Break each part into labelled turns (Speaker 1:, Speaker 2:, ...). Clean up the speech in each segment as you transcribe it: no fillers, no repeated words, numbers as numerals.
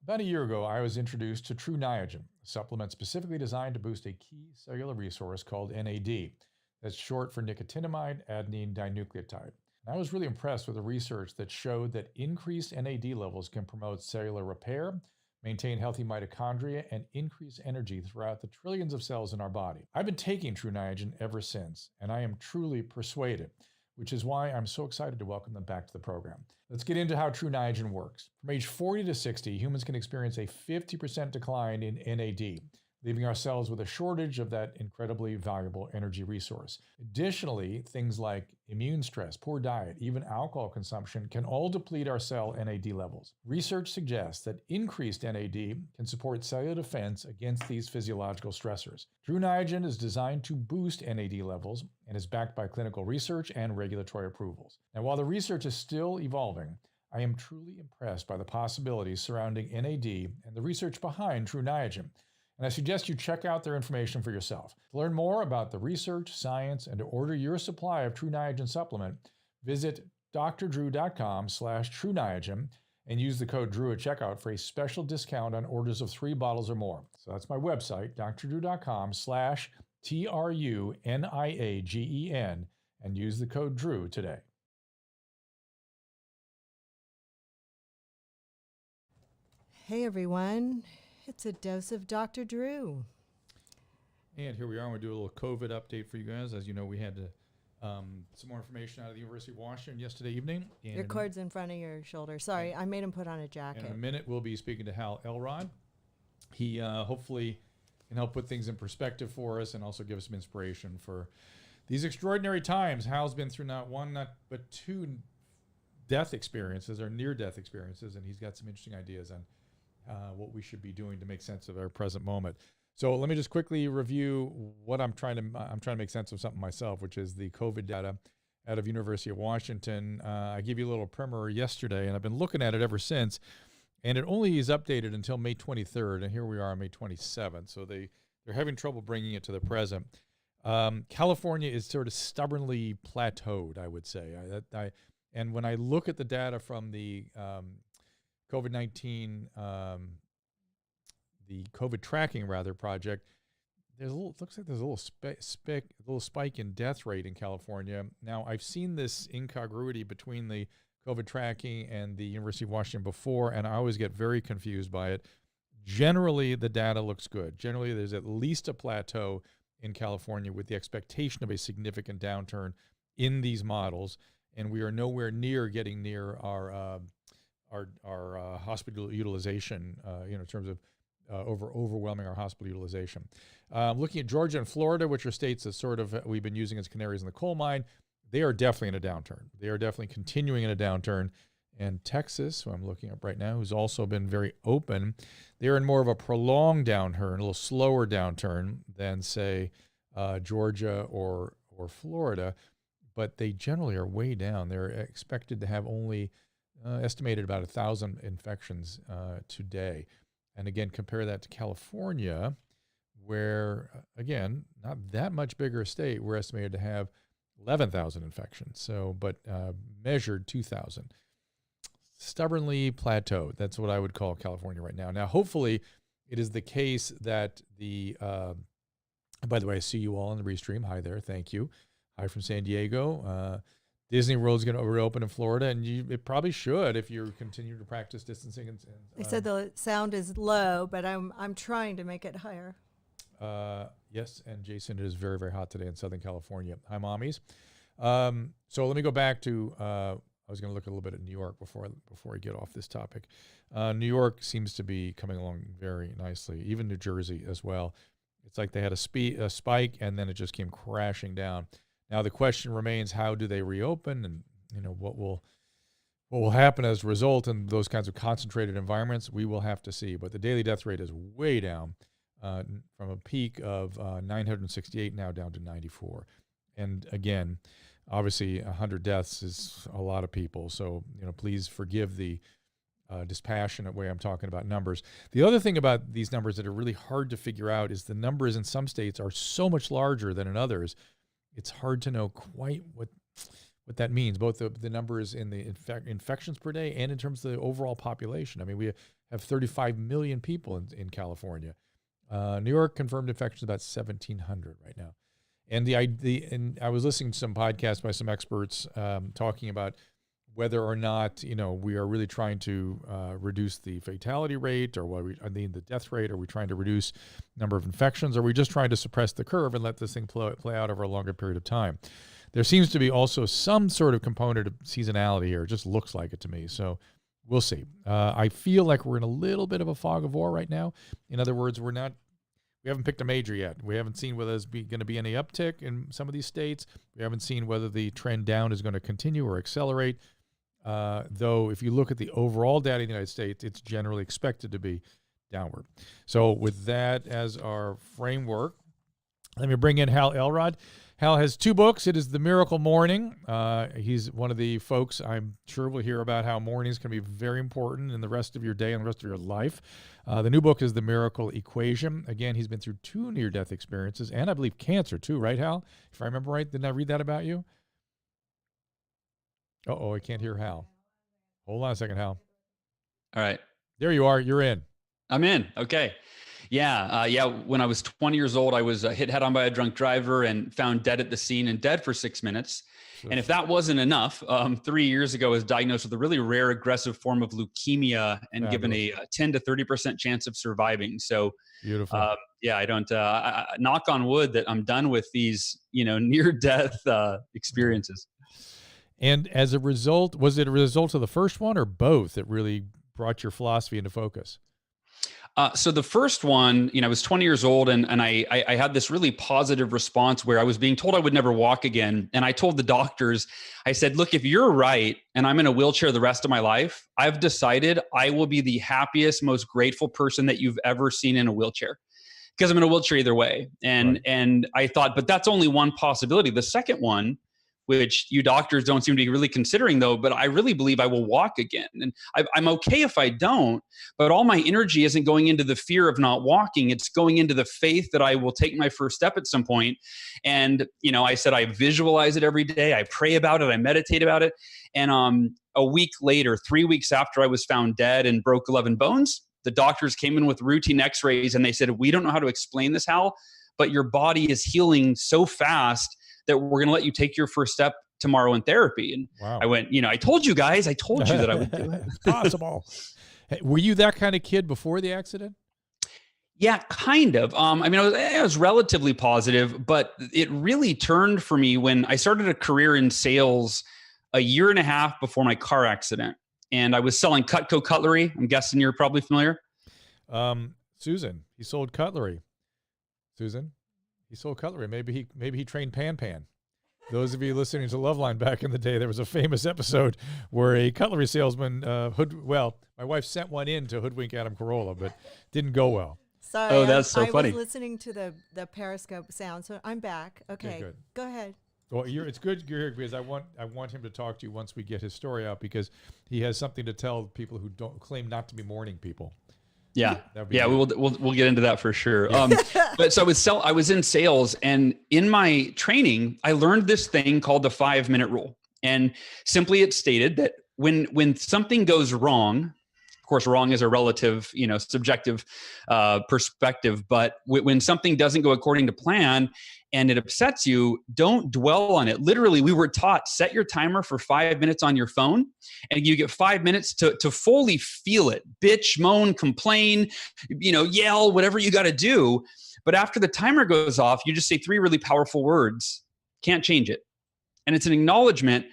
Speaker 1: About a year ago, I was introduced to True Niagen, a supplement specifically designed to boost a key cellular resource called NAD. That's short for nicotinamide adenine dinucleotide. And I was really impressed with the research that showed that increased NAD levels can promote cellular repair, maintain healthy mitochondria, and increase energy throughout the trillions of cells in our body. I've been taking True Niagen ever since, and I am truly persuaded, which is why I'm so excited to welcome them back to the program. Let's get into how True Niagen works. From age 40 to 60, humans can experience a 50% decline in NAD, leaving our cells with a shortage of that incredibly valuable energy resource. Additionally, things like immune stress, poor diet, even alcohol consumption can all deplete our cell NAD levels. Research suggests that increased NAD can support cellular defense against these physiological stressors. True Niagen is designed to boost NAD levels and is backed by clinical research and regulatory approvals. Now, while the research is still evolving, I am truly impressed by the possibilities surrounding NAD and the research behind True Niagen. And I suggest you check out their information for yourself. To learn more about the research, science, and to order your supply of True Niagen supplement, visit drdrew.com/True Niagen and use the code DREW at checkout for a special discount on orders of 3 bottles or more. So that's my website, drdrew.com/TRUNIAGEN, and use the code DREW today.
Speaker 2: Hey everyone, it's a dose of Dr. Drew.
Speaker 1: And here we are. We'll do a little COVID update for you guys. As you know, we had some more information out of the University of Washington yesterday evening.
Speaker 2: Your cord's in front of your shoulder. Sorry, I made him put on a jacket.
Speaker 1: In a minute, we'll be speaking to Hal Elrod. He hopefully can help put things in perspective for us and also give us some inspiration for these extraordinary times. Hal's been through not one, but 2 death experiences or near-death experiences, and he's got some interesting ideas on what we should be doing to make sense of our present moment. So let me just quickly review what I'm trying to make sense of something myself, which is the COVID data out of University of Washington. I gave you a little primer yesterday, and I've been looking at it ever since. And it only is updated until May 23rd, and here we are on May 27th. So they're having trouble bringing it to the present. California is sort of stubbornly plateaued, I would say. And when I look at the data from the COVID-19, the COVID tracking project, it looks like there's a little spike in death rate in California. Now, I've seen this incongruity between the COVID tracking and the University of Washington before, and I always get very confused by it. Generally, the data looks good. Generally, there's at least a plateau in California with the expectation of a significant downturn in these models, and we are nowhere near getting near our hospital utilization, in terms of overwhelming our hospital utilization. Looking at Georgia and Florida, which are states that we've been using as canaries in the coal mine, they are definitely in a downturn. They are definitely continuing in a downturn. And Texas, who I'm looking at right now, who's also been very open, they're in more of a prolonged downturn, a little slower downturn than, say, Georgia or Florida. But they generally are way down. They're expected to have only estimated about 1,000 infections today. And again, compare that to California, where, again, not that much bigger a state. We're estimated to have 11,000 infections, but measured 2,000. Stubbornly plateaued. That's what I would call California right now. Now, hopefully, it is the case that by the way, I see you all on the restream. Hi there. Thank you. Hi from San Diego. Disney World's going to reopen in Florida, and it probably should if you continue to practice distancing.
Speaker 2: They said the sound is low, but I'm trying to make it higher.
Speaker 1: Yes, and Jason, it is very, very hot today in Southern California. Hi, mommies. So let me go back to, I was going to look a little bit at New York before I get off this topic. New York seems to be coming along very nicely, even New Jersey as well. It's like they had a spike, and then it just came crashing down. Now the question remains: how do they reopen, and what will happen as a result in those kinds of concentrated environments? We will have to see. But the daily death rate is way down from a peak of 968 now down to 94. And again, obviously 100 deaths is a lot of people. So please forgive the dispassionate way I'm talking about numbers. The other thing about these numbers that are really hard to figure out is the numbers in some states are so much larger than in others. It's hard to know quite what that means, both the numbers in the infections per day and in terms of the overall population. I mean, we have 35 million people in California. New York confirmed infections about 1,700 right now. And and I was listening to some podcasts by some experts talking about whether or not, we are really trying to reduce the fatality rate, or the death rate. Are we trying to reduce number of infections? Or are we just trying to suppress the curve and let this thing play out over a longer period of time? There seems to be also some sort of component of seasonality here. It just looks like it to me. So we'll see. I feel like we're in a little bit of a fog of war right now. In other words, we haven't picked a major yet. We haven't seen whether there's going to be any uptick in some of these states. We haven't seen whether the trend down is going to continue or accelerate. Though if you look at the overall data in the United States, it's generally expected to be downward. So with that as our framework, let me bring in Hal Elrod. Hal has 2 books. It is The Miracle Morning. He's one of the folks I'm sure we'll hear about how mornings can be very important in the rest of your day and the rest of your life. The new book is The Miracle Equation. Again, he's been through 2 near-death experiences and I believe cancer too, right, Hal? If I remember right, didn't I read that about you? Uh-oh, I can't hear Hal. Hold on a second, Hal.
Speaker 3: All right.
Speaker 1: There you are. You're in.
Speaker 3: I'm in. Okay. Yeah. When I was 20 years old, I was hit head on by a drunk driver and found dead at the scene and dead for 6 minutes. Sure. And if that wasn't enough, 3 years ago, I was diagnosed with a really rare aggressive form of leukemia and given a 10 to 30% chance of surviving. So
Speaker 1: beautiful.
Speaker 3: I don't knock on wood that I'm done with these, near-death experiences.
Speaker 1: And as a result, was it a result of the first one or both that really brought your philosophy into focus?
Speaker 3: So the first one, I was 20 years old and I had this really positive response where I was being told I would never walk again. And I told the doctors, I said, look, if you're right and I'm in a wheelchair the rest of my life, I've decided I will be the happiest, most grateful person that you've ever seen in a wheelchair, because I'm in a wheelchair either way. And I thought, but that's only one possibility. The second one, which you doctors don't seem to be really considering though, but I really believe I will walk again. And I'm okay if I don't, but all my energy isn't going into the fear of not walking. It's going into the faith that I will take my first step at some point. And, I said, I visualize it every day. I pray about it. I meditate about it. And a week later, 3 weeks after I was found dead and broke 11 bones, the doctors came in with routine x-rays and they said, we don't know how to explain this, Hal, but your body is healing so fast that we're going to let you take your first step tomorrow in therapy. And wow. I went, I told you guys, I told you that I would do it.
Speaker 1: Possible. Hey, were you that kind of kid before the accident?
Speaker 3: Yeah, kind of. I was relatively positive, but it really turned for me when I started a career in sales a year and a half before my car accident. And I was selling Cutco cutlery. I'm guessing you're probably familiar.
Speaker 1: Susan, he sold cutlery. Susan? He sold cutlery. Maybe he trained Pan. Those of you listening to Loveline back in the day, there was a famous episode where a cutlery salesman my wife sent one in to hoodwink Adam Carolla, but didn't go well.
Speaker 2: Sorry.
Speaker 3: Oh, that's so funny.
Speaker 2: I was listening to the Periscope sound, so I'm back. Okay, good. Go ahead.
Speaker 1: Well, it's good you're here because I want him to talk to you once we get his story out, because he has something to tell people who don't claim not to be morning people.
Speaker 3: Yeah. We'll get into that for sure. But so I was in sales, and in my training, I learned this thing called the 5-minute rule. And simply it stated that when something goes wrong, of course, wrong is a relative, subjective perspective. But when something doesn't go according to plan and it upsets you, don't dwell on it. Literally, we were taught, set your timer for 5 minutes on your phone, and you get 5 minutes to fully feel it. Bitch, moan, complain, yell, whatever you got to do. But after the timer goes off, you just say 3 really powerful words. Can't change it. And it's an acknowledgement.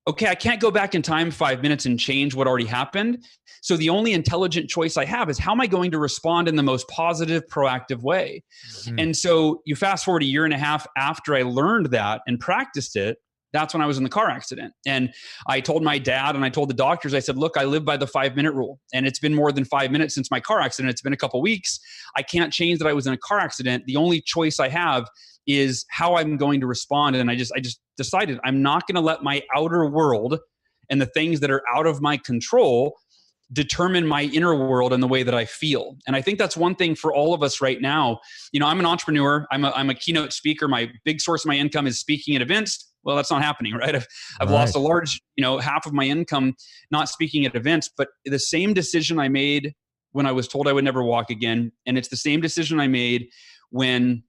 Speaker 3: Okay, I can't go back in time 5 minutes and change what already happened. So the only intelligent choice I have is, how am I going to respond in the most positive, proactive way? Mm-hmm. And so you fast forward a year and a half after I learned that and practiced it, that's when I was in the car accident. And I told my dad and I told the doctors, I said, look, I live by the 5-minute rule. And it's been more than 5 minutes since my car accident. It's been a couple of weeks. I can't change that I was in a car accident. The only choice I have is how I'm going to respond. And I just decided I'm not going to let my outer world and the things that are out of my control determine my inner world and the way that I feel. And I think that's one thing for all of us right now. I'm an entrepreneur. I'm a keynote speaker. My big source of my income is speaking at events. Well, that's not happening, right? I've lost a large, half of my income not speaking at events. But the same decision I made when I was told I would never walk again, and it's the same decision I made when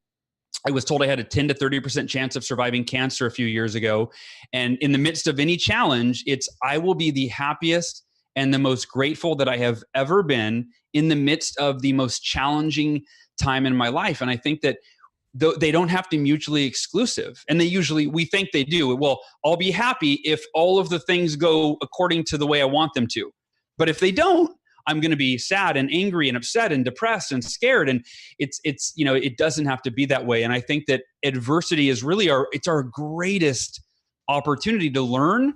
Speaker 3: I was told I had a 10 to 30% chance of surviving cancer a few years ago. And in the midst of any challenge, I will be the happiest and the most grateful that I have ever been in the midst of the most challenging time in my life. And I think that they don't have to be mutually exclusive. And we think they do. Well, I'll be happy if all of the things go according to the way I want them to. But if they don't, I'm going to be sad and angry and upset and depressed and scared. And it doesn't have to be that way. And I think that adversity is really our greatest opportunity to learn,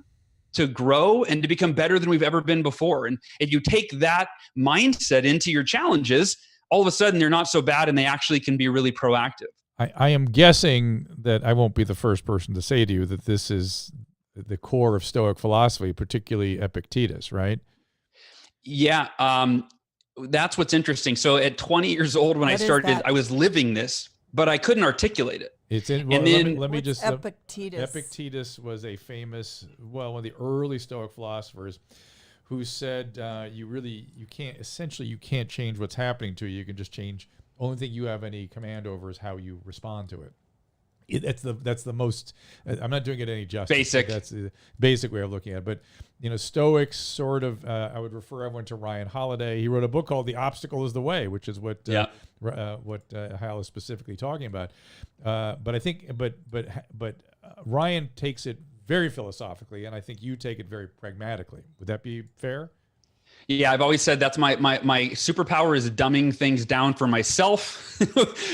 Speaker 3: to grow, and to become better than we've ever been before. And if you take that mindset into your challenges, all of a sudden they're not so bad and they actually can be really proactive.
Speaker 1: I am guessing that I won't be the first person to say to you that this is the core of Stoic philosophy, particularly Epictetus, right?
Speaker 3: Yeah. That's what's interesting. So at 20 years old, when I started, I was living this, but I couldn't articulate it.
Speaker 1: Let me just
Speaker 2: Epictetus.
Speaker 1: Epictetus was a famous, one of the early Stoic philosophers who said you can't change what's happening to you. You can just change. Only thing you have any command over is how you respond to it. That's the most. I'm not doing it any justice.
Speaker 3: Basic.
Speaker 1: That's the basic way of looking at it. But Stoics sort of. I would refer everyone to Ryan Holiday. He wrote a book called "The Obstacle Is the Way," which is what Hal is specifically talking about. But I think, but Ryan takes it very philosophically, and I think you take it very pragmatically. Would that be fair?
Speaker 3: Yeah, I've always said that's my superpower is dumbing things down for myself,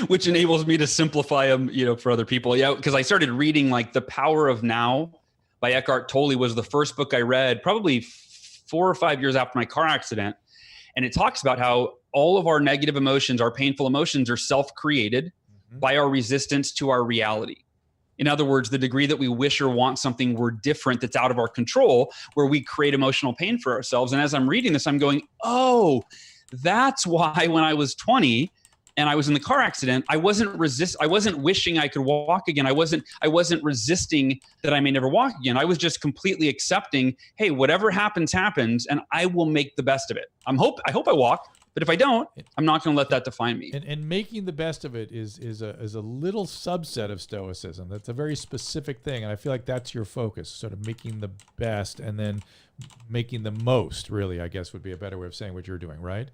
Speaker 3: which enables me to simplify them, for other people. Yeah, because I started reading like The Power of Now by Eckhart Tolle was the first book I read probably 4 or 5 years after my car accident. And it talks about how all of our negative emotions, our painful emotions are self-created by our resistance to our reality. In other words, the degree that we wish or want something were different that's out of our control, where we create emotional pain for ourselves. And as I'm reading this, I'm going, oh, that's why when I was 20 and I was in the car accident, I wasn't wishing I could walk again. I wasn't resisting that I may never walk again. I was just completely accepting, hey, whatever happens, happens, and I will make the best of it. I hope I walk. But if I don't, I'm not going to let that define me.
Speaker 1: And making the best of it is a little subset of Stoicism. That's a very specific thing, and I feel like that's your focus, sort of making the best and then making the most, really, I guess would be a better way of saying what you're doing, right?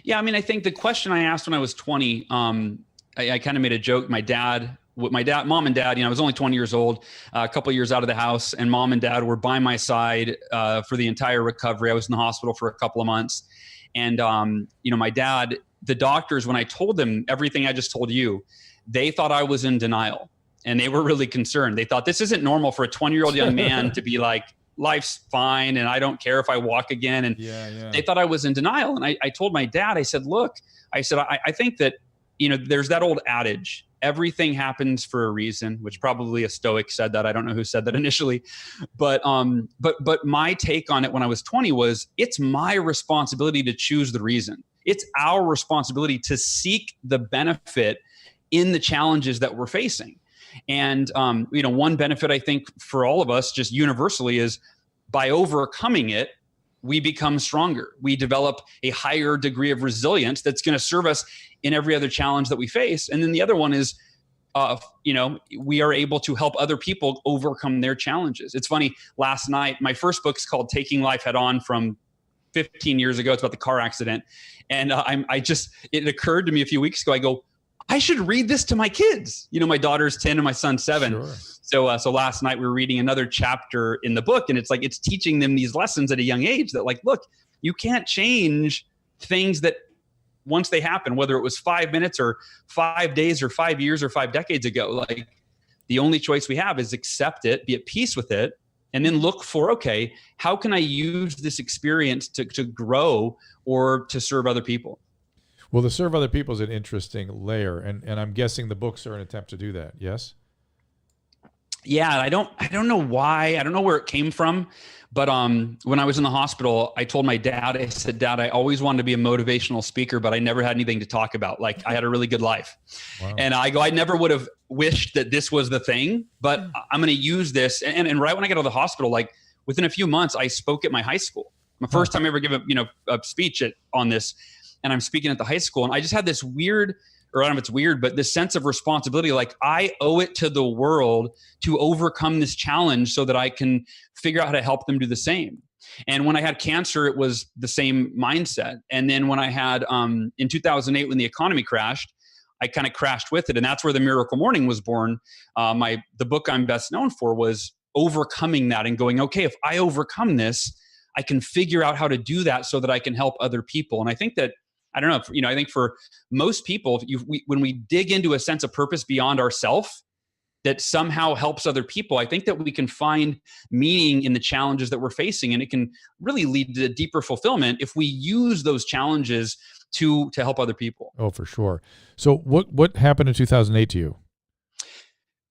Speaker 3: Yeah, I mean, I think the question I asked when I was 20, I kind of made a joke. Mom and dad, I was only 20 years old, a couple of years out of the house, and mom and dad were by my side for the entire recovery. I was in the hospital for a couple of months. And, my dad, the doctors, when I told them everything I just told you, they thought I was in denial and they were really concerned. They thought this isn't normal for a 20-year-old young man to be like, life's fine and I don't care if I walk again. And they thought I was in denial. And I told my dad, I said, look, I think that, there's that old adage, everything happens for a reason, which probably a Stoic said that. I don't know who said that initially, but my take on it when I was 20 was it's my responsibility to choose the reason. It's our responsibility to seek the benefit in the challenges that we're facing. And, one benefit I think for all of us just universally is by overcoming it, we become stronger. We develop a higher degree of resilience that's going to serve us in every other challenge that we face. And then the other one is, we are able to help other people overcome their challenges. It's funny, last night, my first book's called Taking Life Head On from 15 years ago. It's about the car accident. And it occurred to me a few weeks ago, I go, I should read this to my kids. My daughter's 10 and my son's 7. Sure. So last night we were reading another chapter in the book, and it's teaching them these lessons at a young age that look, you can't change things that once they happen, whether it was 5 minutes or 5 days or 5 years or 5 decades ago. The only choice we have is accept it, be at peace with it, and then look for, okay, how can I use this experience to grow or to serve other people?
Speaker 1: Well, to serve other people is an interesting layer, and I'm guessing the books are an attempt to do that, yes?
Speaker 3: Yeah, I don't know why. I don't know where it came from. But when I was in the hospital, I told my dad, I said, Dad, I always wanted to be a motivational speaker, but I never had anything to talk about. Like, I had a really good life.
Speaker 1: Wow.
Speaker 3: And I never would have wished that this was the thing, but I'm going to use this. And right when I got out of the hospital, like within a few months, I spoke at my high school. My first time I ever give a speech on this. And I'm speaking at the high school. And I just had this weird, or I don't know if it's weird, but this sense of responsibility. Like, I owe it to the world to overcome this challenge so that I can figure out how to help them do the same. And when I had cancer, it was the same mindset. And then when I had, in 2008, when the economy crashed, I kind of crashed with it. And that's where the Miracle Morning was born. The book I'm best known for was overcoming that and going, okay, if I overcome this, I can figure out how to do that so that I can help other people. And I think that, I don't know, I think for most people, when we dig into a sense of purpose beyond ourself that somehow helps other people, I think that we can find meaning in the challenges that we're facing. And it can really lead to deeper fulfillment if we use those challenges to help other people.
Speaker 1: Oh, for sure. So what happened in 2008 to you?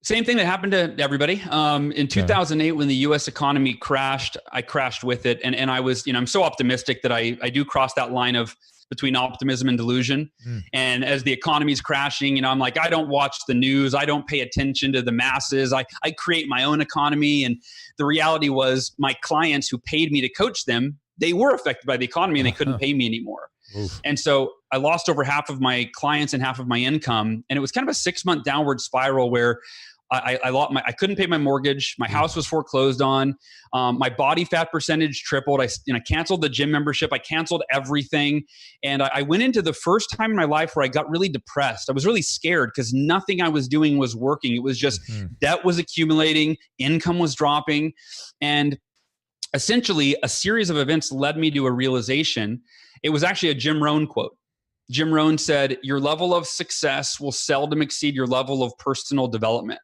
Speaker 3: Same thing that happened to everybody. In 2008, when the U.S. economy crashed, I crashed with it. And I was, I'm so optimistic that I do cross that line of between optimism and delusion. And as the economy's crashing, I'm like, I don't watch the news. I don't pay attention to the masses. I create my own economy. And the reality was my clients who paid me to coach them, they were affected by the economy and they couldn't pay me anymore.
Speaker 1: Oof.
Speaker 3: And so I lost over half of my clients and half of my income. And it was kind of a 6-month downward spiral where I couldn't pay my mortgage. My house was foreclosed on. My body fat percentage tripled. I canceled the gym membership. I canceled everything. And I went into the first time in my life where I got really depressed. I was really scared because nothing I was doing was working. It was just debt was accumulating, income was dropping. And essentially a series of events led me to a realization. It was actually a Jim Rohn quote. Jim Rohn said, "Your level of success will seldom exceed your level of personal development."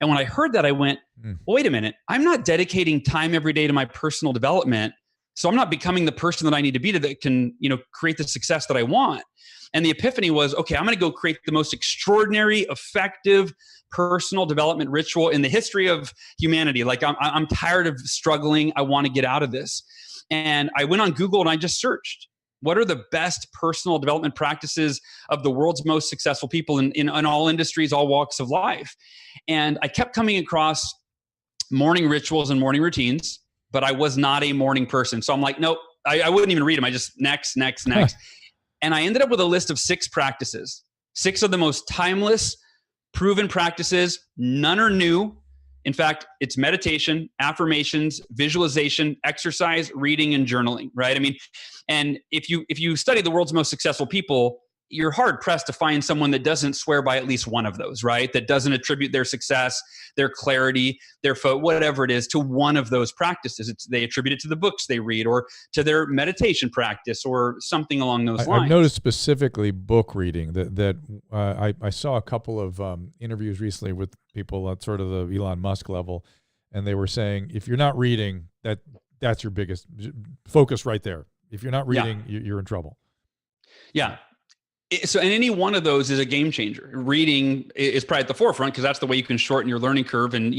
Speaker 3: And when I heard that, I went, well, wait a minute. I'm not dedicating time every day to my personal development. So I'm not becoming the person that I need to be that can, create the success that I want. And the epiphany was, okay, I'm going to go create the most extraordinary, effective personal development ritual in the history of humanity. Like I'm tired of struggling. I want to get out of this. And I went on Google and I just searched, what are the best personal development practices of the world's most successful people in all industries, all walks of life? And I kept coming across morning rituals and morning routines, but I was not a morning person. So I'm like, nope, I wouldn't even read them. I just next. And I ended up with a list of 6 practices, 6 of the most timeless, proven practices. None are new. In fact, it's meditation, affirmations, visualization, exercise, reading, and journaling, right? I mean, and if you study the world's most successful people, you're hard pressed to find someone that doesn't swear by at least one of those, right? That doesn't attribute their success, their clarity, their whatever it is to one of those practices. They attribute it to the books they read or to their meditation practice or something along those lines.
Speaker 1: I've noticed specifically book reading that I saw a couple of interviews recently with people at sort of the Elon Musk level, and they were saying, if you're not reading, that's your biggest focus right there. If you're not reading, you're in trouble.
Speaker 3: Yeah. So, and any one of those is a game changer. Reading is probably at the forefront because that's the way you can shorten your learning curve and,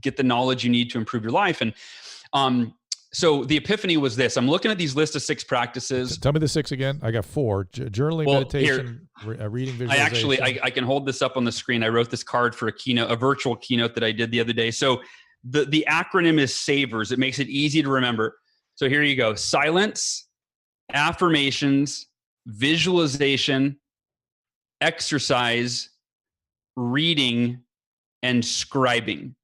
Speaker 3: get the knowledge you need to improve your life. And so the epiphany was this. I'm looking at these list of 6 practices.
Speaker 1: Tell me the 6 again. I got 4. Journaling, meditation, reading, visualization.
Speaker 3: I can hold this up on the screen. I wrote this card for a virtual keynote that I did the other day. So the acronym is SAVERS. It makes it easy to remember. So here you go. Silence, affirmations, visualization, exercise, reading, and scribing.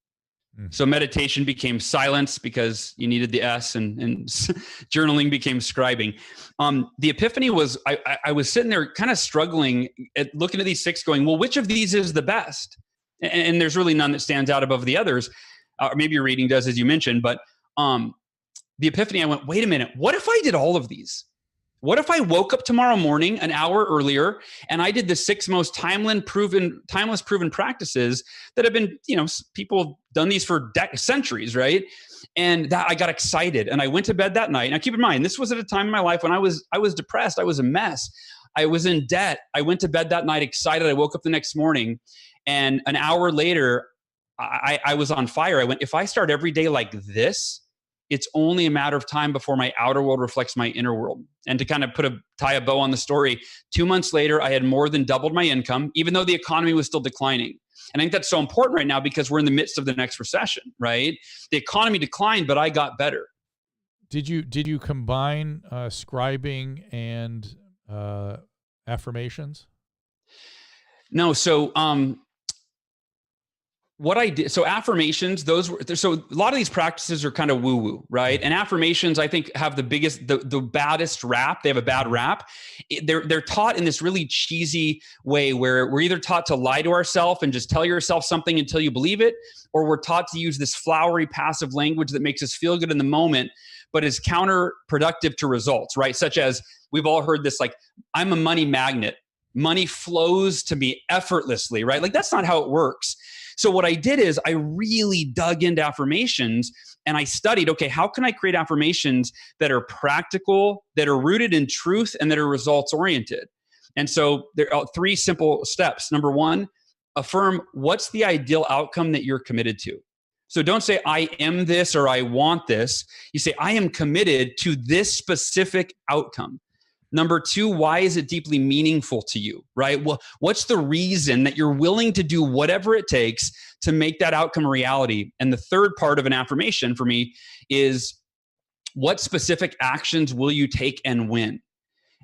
Speaker 3: So meditation became silence because you needed the S, and journaling became scribing. The epiphany was I was sitting there kind of struggling at looking at these 6 going, well, which of these is the best? And there's really none that stands out above the others. Or maybe your reading does, as you mentioned, but the epiphany, I went, wait a minute, what if I did all of these? What if I woke up tomorrow morning an hour earlier and I did the 6 most timeless proven practices that have been, people have done these for centuries, right? And that I got excited and I went to bed that night. Now keep in mind, this was at a time in my life when I was depressed. I was a mess. I was in debt. I went to bed that night excited. I woke up the next morning and an hour later, I was on fire. I went, if I start every day like this, it's only a matter of time before my outer world reflects my inner world. And to kind of tie a bow on the story, 2 months later, I had more than doubled my income, even though the economy was still declining. And I think that's so important right now because we're in the midst of the next recession, right? The economy declined, but I got better.
Speaker 1: Did you combine scribing and affirmations?
Speaker 3: No. So what I did, so affirmations, so a lot of these practices are kind of woo-woo, right? And affirmations, I think, have the baddest rap. They have a bad rap. They're taught in this really cheesy way where we're either taught to lie to ourselves and just tell yourself something until you believe it, or we're taught to use this flowery passive language that makes us feel good in the moment, but is counterproductive to results, right? Such as, we've all heard this, like, I'm a money magnet. Money flows to me effortlessly, right? Like, that's not how it works. So what I did is I really dug into affirmations and I studied, okay, how can I create affirmations that are practical, that are rooted in truth, and that are results oriented? And so there are 3 simple steps. Number 1, affirm what's the ideal outcome that you're committed to. So don't say, I am this or I want this. You say, I am committed to this specific outcome. Number 2, why is it deeply meaningful to you, right? Well, what's the reason that you're willing to do whatever it takes to make that outcome a reality? And the third part of an affirmation for me is, what specific actions will you take and when?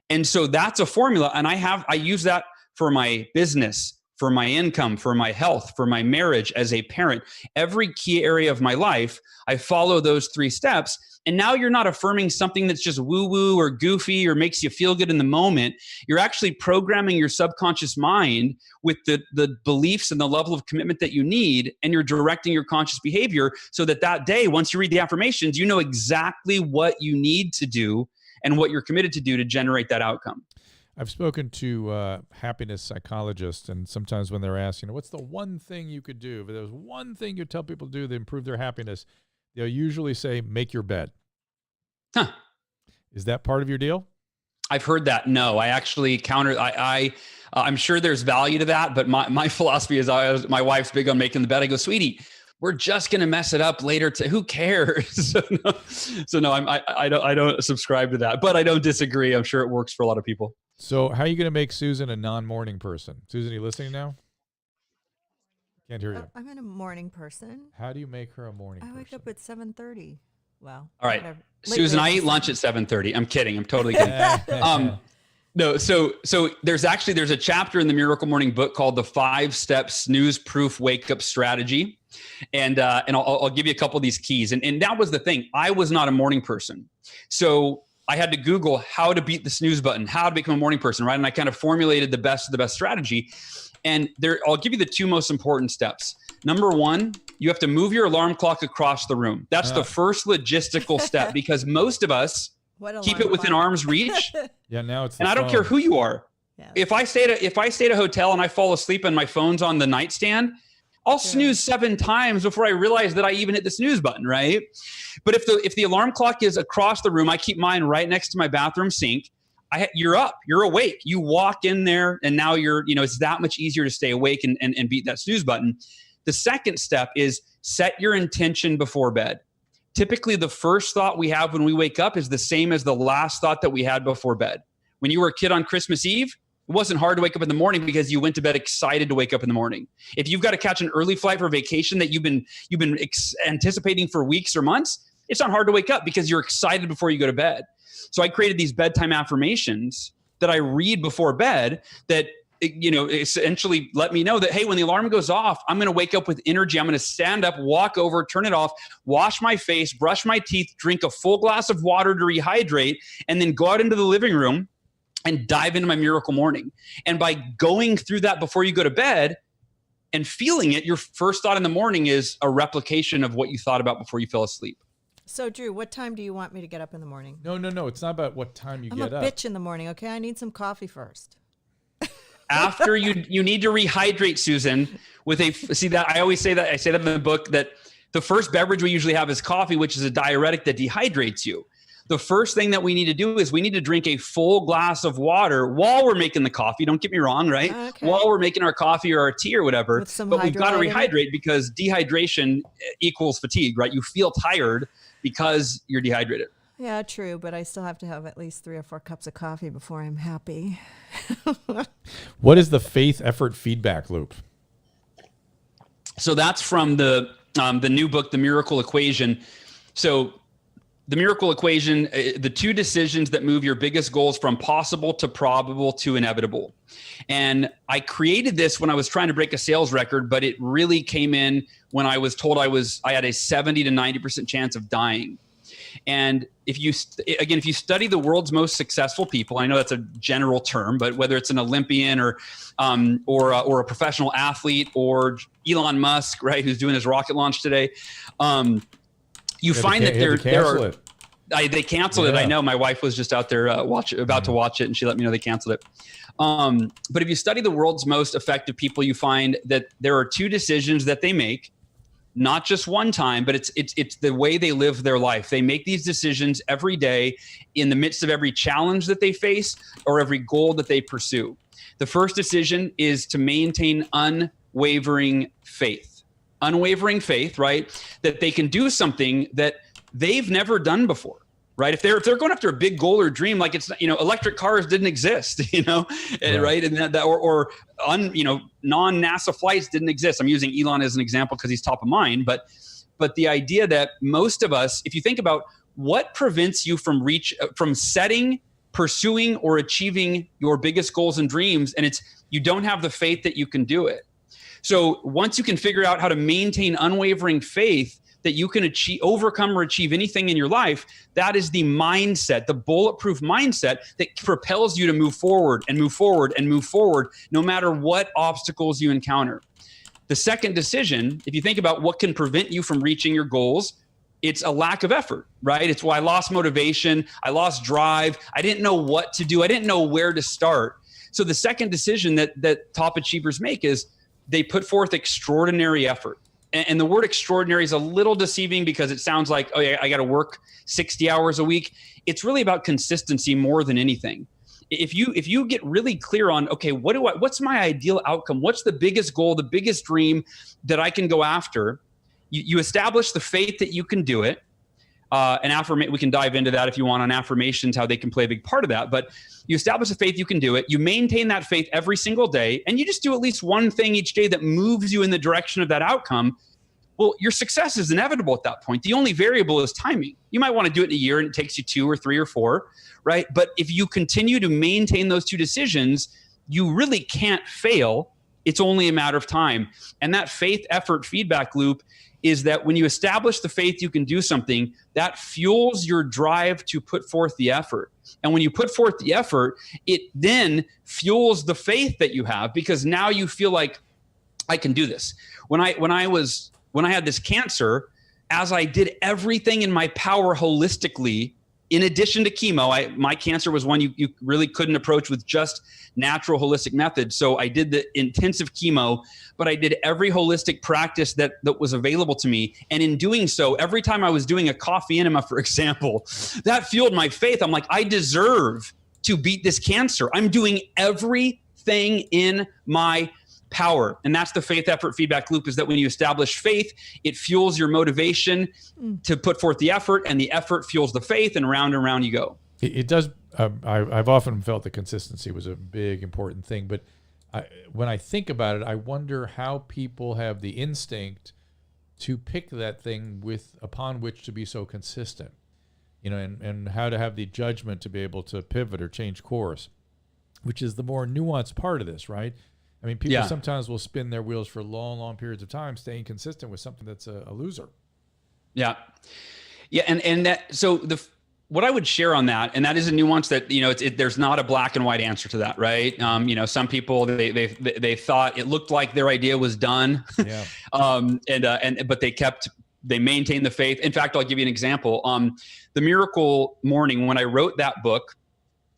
Speaker 3: And so that's a formula. And I use that for my business, for my income, for my health, for my marriage, as a parent. Every key area of my life, I follow those 3 steps. And now you're not affirming something that's just woo-woo or goofy or makes you feel good in the moment. You're actually programming your subconscious mind with the beliefs and the level of commitment that you need, and you're directing your conscious behavior so that day, once you read the affirmations, you know exactly what you need to do and what you're committed to do to generate that outcome.
Speaker 1: I've spoken to happiness psychologists, and sometimes when they're asked, what's the one thing you could do? If there's one thing you tell people to do to improve their happiness, they'll usually say, make your bed.
Speaker 3: Huh.
Speaker 1: Is that part of your deal?
Speaker 3: I've heard that. No, I actually I'm sure there's value to that, but my philosophy is, my wife's big on making the bed. I go, sweetie, we're just going to mess it up later. Who cares? So no, I don't subscribe to that, but I don't disagree. I'm sure it works for a lot of people.
Speaker 1: So how are you going to make Susan a non-morning person? Susan, are you listening now? Can't hear you.
Speaker 2: I'm a morning person.
Speaker 1: How do you make her a morning person?
Speaker 2: I wake up at 7:30. Well,
Speaker 3: all right, Susan, I eat lunch at 7:30. I'm kidding. I'm totally kidding. No, so there's a chapter in the Miracle Morning book called the 5-Step Snooze Proof Wake Up Strategy. And I'll give you a couple of these keys. And that was the thing. I was not a morning person. So I had to Google how to beat the snooze button, how to become a morning person, right? And I kind of formulated the best of the best strategy. And I'll give you the 2 most important steps. Number 1, you have to move your alarm clock across the room. That's the first logistical step, because most of us keep it within arm's reach.
Speaker 1: Yeah, now it's.
Speaker 3: And I don't care who you are. Yeah. If I stay at a hotel and I fall asleep and my phone's on the nightstand, I'll snooze 7 times before I realize that I even hit the snooze button, right? But if the alarm clock is across the room, I keep mine right next to my bathroom sink. You're up, you're awake. You walk in there, and now it's that much easier to stay awake and beat that snooze button. The second step is set your intention before bed. Typically, the first thought we have when we wake up is the same as the last thought that we had before bed. When you were a kid on Christmas Eve, it wasn't hard to wake up in the morning because you went to bed excited to wake up in the morning. If you've got to catch an early flight for vacation that you've been anticipating for weeks or months, it's not hard to wake up because you're excited before you go to bed. So I created these bedtime affirmations that I read before bed that essentially let me know that, hey, when the alarm goes off, I'm going to wake up with energy. I'm going to stand up, walk over, turn it off, wash my face, brush my teeth, drink a full glass of water to rehydrate, and then go out into the living room and dive into my miracle morning. And by going through that before you go to bed and feeling it, your first thought in the morning is a replication of what you thought about before you fell asleep.
Speaker 2: So, Drew, what time do you want me to get up in the morning?
Speaker 1: No. It's not about what time you get up.
Speaker 2: I'm a bitch in the morning, okay? I need some coffee first.
Speaker 3: After you need to rehydrate, Susan, I always say that, I say that in the book, that the first beverage we usually have is coffee, which is a diuretic that dehydrates you. the first thing that we need to do is we need to drink a full glass of water while we're making the coffee. Don't get me wrong, right?
Speaker 2: Okay.
Speaker 3: While we're making our coffee or our tea or whatever.
Speaker 2: With some
Speaker 3: but we've got to
Speaker 2: Hydrolyte in it?
Speaker 3: rehydrate because dehydration equals fatigue, right? You feel tired because you're dehydrated.
Speaker 2: Yeah, true, but I still have to have at least 3 or 4 cups of coffee before I'm happy.
Speaker 1: What is the faith effort feedback loop?
Speaker 3: So that's from the new book, The Miracle Equation. So the miracle equation, the 2 decisions that move your biggest goals from possible to probable to inevitable. And I created this when I was trying to break a sales record, but it really came in when I was told I had a 70 to 90% chance of dying. And if you study the world's most successful people, I know that's a general term, but whether it's an Olympian or a professional athlete or Elon Musk, right, who's doing his rocket launch today, you find that they canceled it. I know my wife was just out there about to watch it, and she let me know they canceled it. But if you study the world's most effective people, you find that there are 2 decisions that they make. Not just one time, but it's the way they live their life. They make these decisions every day in the midst of every challenge that they face or every goal that they pursue. The first decision is to maintain unwavering faith. Unwavering faith, right? That they can do something that they've never done before. Right. If they're going after a big goal or dream, like electric cars didn't exist, right. And non-NASA flights didn't exist. I'm using Elon as an example because he's top of mind. But the idea that most of us, if you think about what prevents you from setting, pursuing, or achieving your biggest goals and dreams, and you don't have the faith that you can do it. So once you can figure out how to maintain unwavering faith, that you can overcome or achieve anything in your life, that is the mindset, the bulletproof mindset that propels you to move forward and move forward and move forward, no matter what obstacles you encounter. The second decision, if you think about what can prevent you from reaching your goals, it's a lack of effort, right? It's why I lost motivation, I lost drive, I didn't know what to do, I didn't know where to start. So the second decision that top achievers make is they put forth extraordinary effort. And the word extraordinary is a little deceiving because it sounds like, oh yeah, I got to work 60 hours a week. It's really about consistency more than anything. If you get really clear on, okay, what's my ideal outcome? What's the biggest goal, the biggest dream that I can go after? You establish the faith that you can do it. We can dive into that if you want on affirmations, how they can play a big part of that. But you establish the faith you can do it. You maintain that faith every single day, and you just do at least one thing each day that moves you in the direction of that outcome. Well, your success is inevitable at that point. The only variable is timing. You might want to do it in a year and it takes you 2 or 3 or 4, right? But if you continue to maintain those 2 decisions, you really can't fail. It's only a matter of time. And that faith effort feedback loop is that when you establish the faith you can do something, that fuels your drive to put forth the effort. And when you put forth the effort, it then fuels the faith that you have, because now you feel like, I can do this. When I had this cancer, as I did everything in my power holistically, in addition to chemo, my cancer was one you really couldn't approach with just natural holistic methods. So I did the intensive chemo, but I did every holistic practice that was available to me. And in doing so, every time I was doing a coffee enema, for example, that fueled my faith. I'm like, I deserve to beat this cancer. I'm doing everything in my power. And that's the faith effort feedback loop, is that when you establish faith, it fuels your motivation to put forth the effort, and the effort fuels the faith, and round you go.
Speaker 1: It does. I've often felt that consistency was a big, important thing. But when I think about it, I wonder how people have the instinct to pick that thing upon which to be so consistent, and how to have the judgment to be able to pivot or change course, which is the more nuanced part of this, right? I mean, people sometimes will spin their wheels for long, long periods of time, staying consistent with something that's a loser. Yeah.
Speaker 3: Yeah. And that, so what I would share on that, and that is a nuance that, there's not a black and white answer to that. Right. Some people, they thought it looked like their idea was done.
Speaker 1: Yeah.
Speaker 3: But they maintained the faith. In fact, I'll give you an example. The Miracle Morning, when I wrote that book,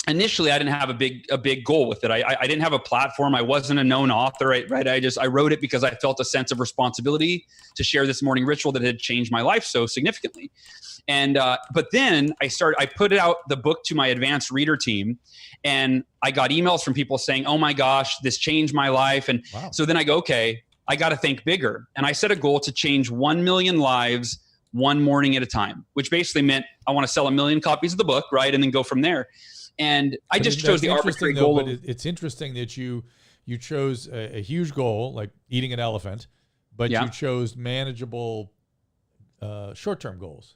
Speaker 3: initially I didn't have a big goal with it. I didn't have a platform. I wasn't a known author, right? I wrote it because I felt a sense of responsibility to share this morning ritual that had changed my life so significantly. And, but then I put out the book to my advanced reader team, and I got emails from people saying, oh my gosh, this changed my life. And wow. So then I go, okay, I got to think bigger. And I set a goal to change 1 million lives one morning at a time, which basically meant I want to sell 1 million copies of the book, right? And then go from there. And I just chose the arbitrary goal.
Speaker 1: But it's interesting that you chose a huge goal, like eating an elephant, but you chose manageable short-term goals.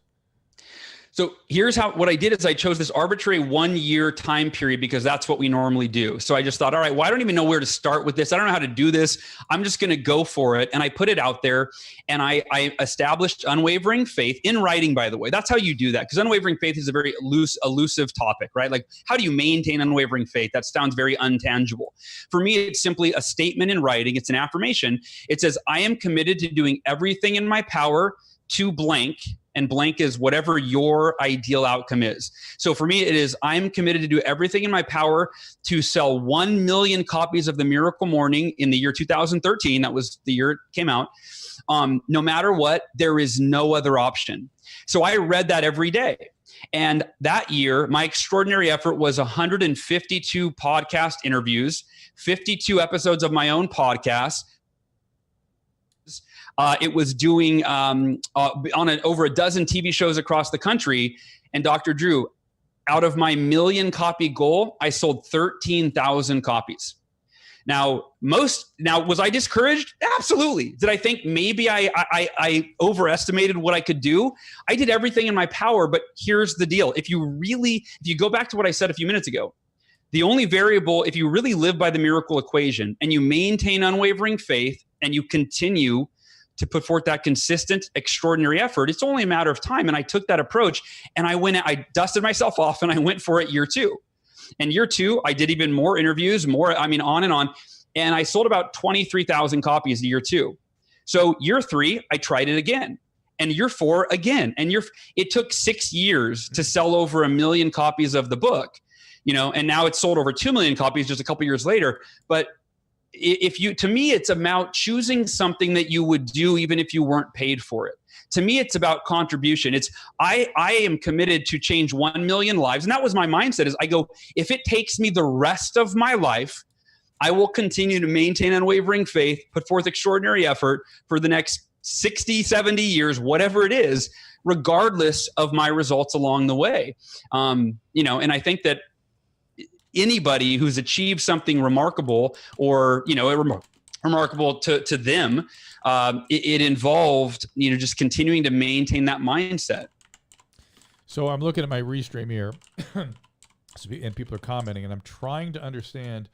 Speaker 3: So here's what I did is I chose this arbitrary 1 year time period because that's what we normally do. So I just thought, all right, well, I don't even know where to start with this. I don't know how to do this. I'm just going to go for it. And I put it out there, and I established Unwavering Faith in writing, by the way. That's how you do that, because Unwavering Faith is a very elusive topic, right? Like, how do you maintain unwavering faith? That sounds very untangible. For me, it's simply a statement in writing. It's an affirmation. It says, I am committed to doing everything in my power to blank, and blank is whatever your ideal outcome is. So for me, it is, I'm committed to do everything in my power to sell 1 million copies of The Miracle Morning in the year 2013. That was the year it came out. No matter what, there is no other option. So I read that every day. And that year, my extraordinary effort was 152 podcast interviews, 52 episodes of my own podcast. It was doing over a dozen TV shows across the country. And Dr. Drew, out of my 1 million copy goal, I sold 13,000 copies. Now, was I discouraged? Absolutely. Did I think maybe I overestimated what I could do? I did everything in my power, but here's the deal. If you go back to what I said a few minutes ago, the only variable, if you really live by the miracle equation and you maintain unwavering faith and you continue to put forth that consistent, extraordinary effort, it's only a matter of time. And I took that approach, and I dusted myself off, and I went for it year 2. And year 2, I did even more interviews, on and on. And I sold about 23,000 copies year 2. So year 3, I tried it again. And year 4, again. And it took 6 years to sell over 1 million copies of the book, and now it's sold over 2 million copies just a couple years later. But to me, it's about choosing something that you would do even if you weren't paid for it. To me, it's about contribution. I am committed to change 1 million lives. And that was my mindset, is I go, if it takes me the rest of my life, I will continue to maintain unwavering faith, put forth extraordinary effort for the next 60, 70 years, whatever it is, regardless of my results along the way. And I think that anybody who's achieved something remarkable, or remarkable to them, it involved just continuing to maintain that mindset.
Speaker 1: So I'm looking at my restream here, and people are commenting, and I'm trying to understand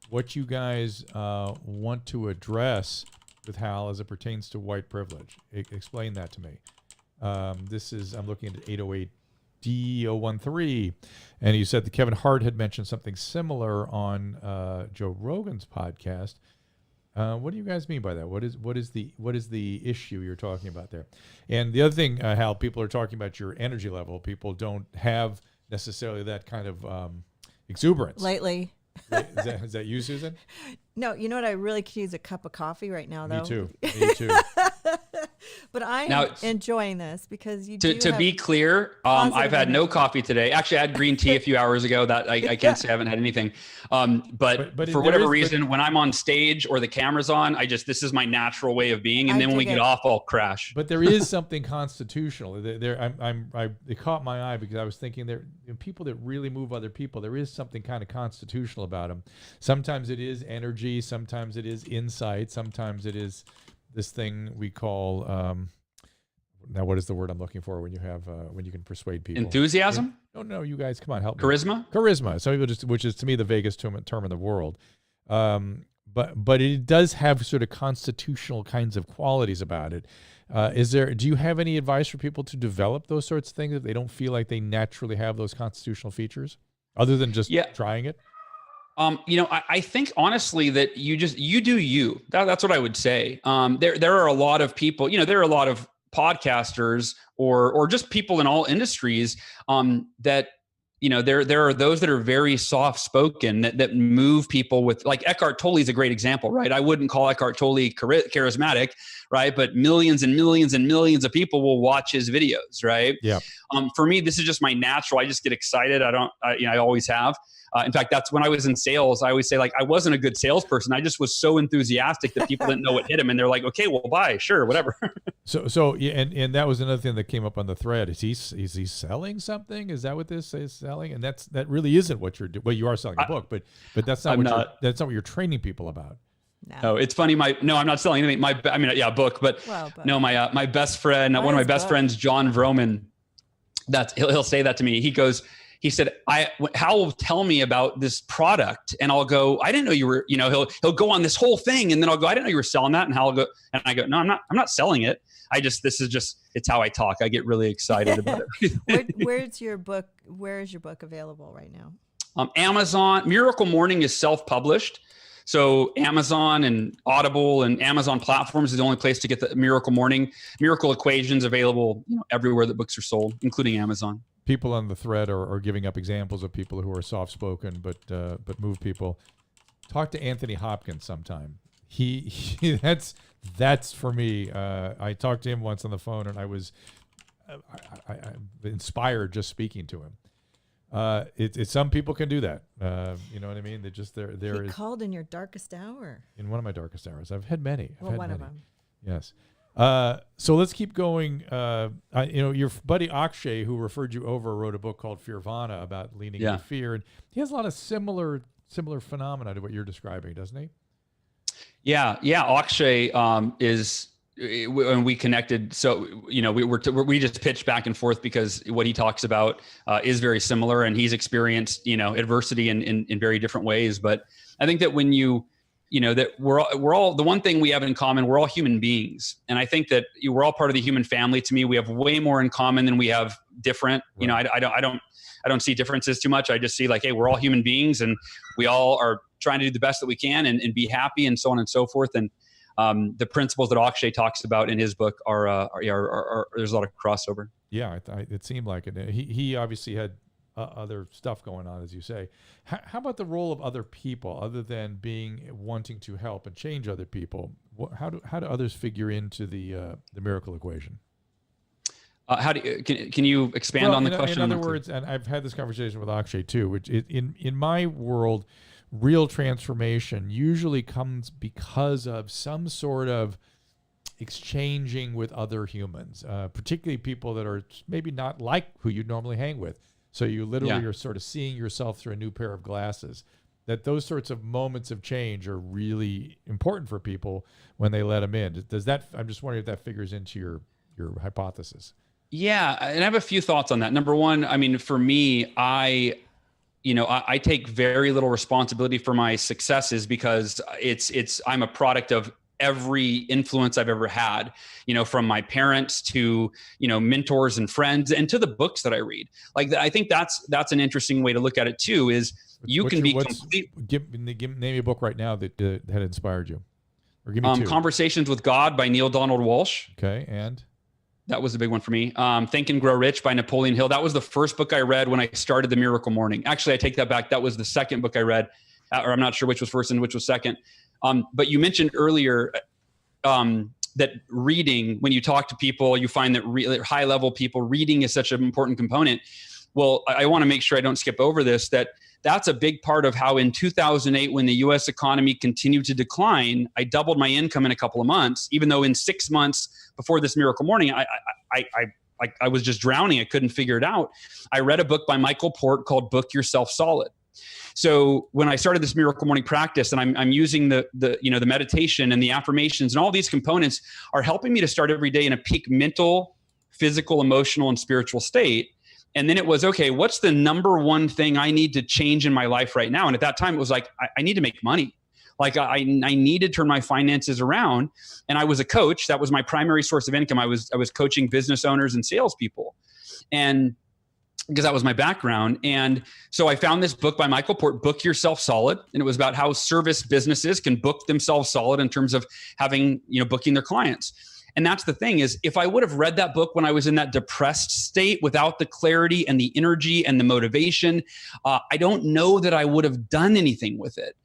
Speaker 1: what you guys want to address with Hal as it pertains to white privilege. Explain that to me. I'm looking at 808 D013, and you said that Kevin Hart had mentioned something similar on Joe Rogan's podcast. What do you guys mean by that? What is the issue you're talking about there? And the other thing, Hal, people are talking about your energy level. People don't have necessarily that kind of exuberance
Speaker 2: lately.
Speaker 1: Is that you, Susan?
Speaker 2: No, you know what? I really could use a cup of coffee right now, though.
Speaker 1: Me too.
Speaker 2: But I'm enjoying this because you do.
Speaker 3: To be clear, I've had no coffee today. Actually, I had green tea a few hours ago. That I can't say I haven't had anything. But for whatever reason, when I'm on stage or the camera's on, this is my natural way of being. And then when we get off, I'll crash.
Speaker 1: But there is something constitutional. It caught my eye because I was thinking people that really move other people, there is something kind of constitutional about them. Sometimes it is energy. Sometimes it is insight. Sometimes it is this thing we call now what is the word I'm looking for when you have when you can persuade people?
Speaker 3: Enthusiasm?
Speaker 1: No, you guys, come on, help me.
Speaker 3: Charisma.
Speaker 1: Some people which is to me the vaguest term in the world. But it does have sort of constitutional kinds of qualities about it. Do you have any advice for people to develop those sorts of things if they don't feel like they naturally have those constitutional features, other than just trying it?
Speaker 3: I think honestly that you do you. That's what I would say. There are a lot of people, there are a lot of podcasters or just people in all industries that there are those that are very soft spoken that move people with, like Eckhart Tolle is a great example, right? I wouldn't call Eckhart Tolle charismatic, right? But millions and millions and millions of people will watch his videos, right?
Speaker 1: Yeah.
Speaker 3: For me, this is just my natural. I just get excited. I always have. In fact, that's when I was in sales. I always say, like, I wasn't a good salesperson. I just was so enthusiastic that people didn't know what hit them, and they're like, "Okay, well, bye, sure, whatever."
Speaker 1: So, yeah, and that was another thing that came up on the thread. Is he selling something? Is that what this is selling? And that really isn't what you're doing. Well, you are selling a book, but that's not that's not what you're training people about.
Speaker 3: No, it's funny. I'm not selling anything. Book, but no, my best friend, one of my best friends, John Vroman, he'll say that to me. He said, Hal will tell me about this product, and I'll go, I didn't know you were, he'll go on this whole thing, and then I'll go, I didn't know you were selling that. And Hal will go, and I go, no, I'm not selling it. It's how I talk. I get really excited about it.
Speaker 2: Where is your book available right now?
Speaker 3: Amazon. Miracle Morning is self-published. So Amazon and Audible and Amazon platforms is the only place to get the Miracle Morning. Miracle Equations available everywhere that books are sold, including Amazon.
Speaker 1: People on the thread are giving up examples of people who are soft-spoken but move people. Talk to Anthony Hopkins sometime. He that's for me. I talked to him once on the phone, and I was inspired just speaking to him. It's some people can do that. You know what I mean? He
Speaker 2: called in your darkest hour.
Speaker 1: In one of my darkest hours. I've had many.
Speaker 2: Of them.
Speaker 1: Yes. So let's keep going. Your buddy Akshay, who referred you over, wrote a book called Fearvana about leaning into fear, and he has a lot of similar phenomena to what you're describing, doesn't he?
Speaker 3: Yeah. Akshay when we connected, so we just pitched back and forth because what he talks about is very similar, and he's experienced adversity in very different ways. But I think that when that we're all the one thing we have in common, we're all human beings. And I think that we're all part of the human family. To me, we have way more in common than we have different. Right. I don't see differences too much. I just see like, hey, we're all human beings, and we all are trying to do the best that we can and be happy and so on and so forth. And the principles that Akshay talks about in his book are there's a lot of crossover.
Speaker 1: Yeah, it seemed like it. He obviously had other stuff going on, as you say. How about the role of other people, other than wanting to help and change other people? How do others figure into the miracle equation?
Speaker 3: Can you expand on the question?
Speaker 1: In other words, and I've had this conversation with Akshay too, which in my world, real transformation usually comes because of some sort of exchanging with other humans, particularly people that are maybe not like who you normally hang with. So you literally are sort of seeing yourself through a new pair of glasses. That those sorts of moments of change are really important for people when they let them in. Does that? I'm just wondering if that figures into your hypothesis. Yeah,
Speaker 3: and I have a few thoughts on that. Number one, I mean, for me, I take very little responsibility for my successes because I'm a product of every influence I've ever had, from my parents to, mentors and friends and to the books that I read. Like, I think that's an interesting way to look at it too, is
Speaker 1: name a book right now that had inspired you, or give me two.
Speaker 3: Conversations with God by Neil Donald Walsh.
Speaker 1: Okay. And
Speaker 3: that was a big one for me. Think and Grow Rich by Napoleon Hill. That was the first book I read when I started the Miracle Morning. Actually, I take that back. That was the second book I read, or I'm not sure which was first and which was second. But you mentioned earlier that reading, when you talk to people, you find that high level people, reading is such an important component. Well, I want to make sure I don't skip over this, that's a big part of how in 2008, when the U.S. economy continued to decline, I doubled my income in a couple of months, even though in 6 months before this Miracle Morning, I was just drowning. I couldn't figure it out. I read a book by Michael Port called Book Yourself Solid. So when I started this Miracle Morning practice, and I'm using the meditation and the affirmations and all these components are helping me to start every day in a peak mental, physical, emotional, and spiritual state. And then it was, okay, what's the number one thing I need to change in my life right now? And at that time, it was like, I need to make money. Like I need to turn my finances around. And I was a coach. That was my primary source of income. I was coaching business owners and salespeople. And because that was my background. And so I found this book by Michael Port, Book Yourself Solid. And it was about how service businesses can book themselves solid in terms of having, booking their clients. And that's the thing is, if I would have read that book when I was in that depressed state without the clarity and the energy and the motivation, I don't know that I would have done anything with it.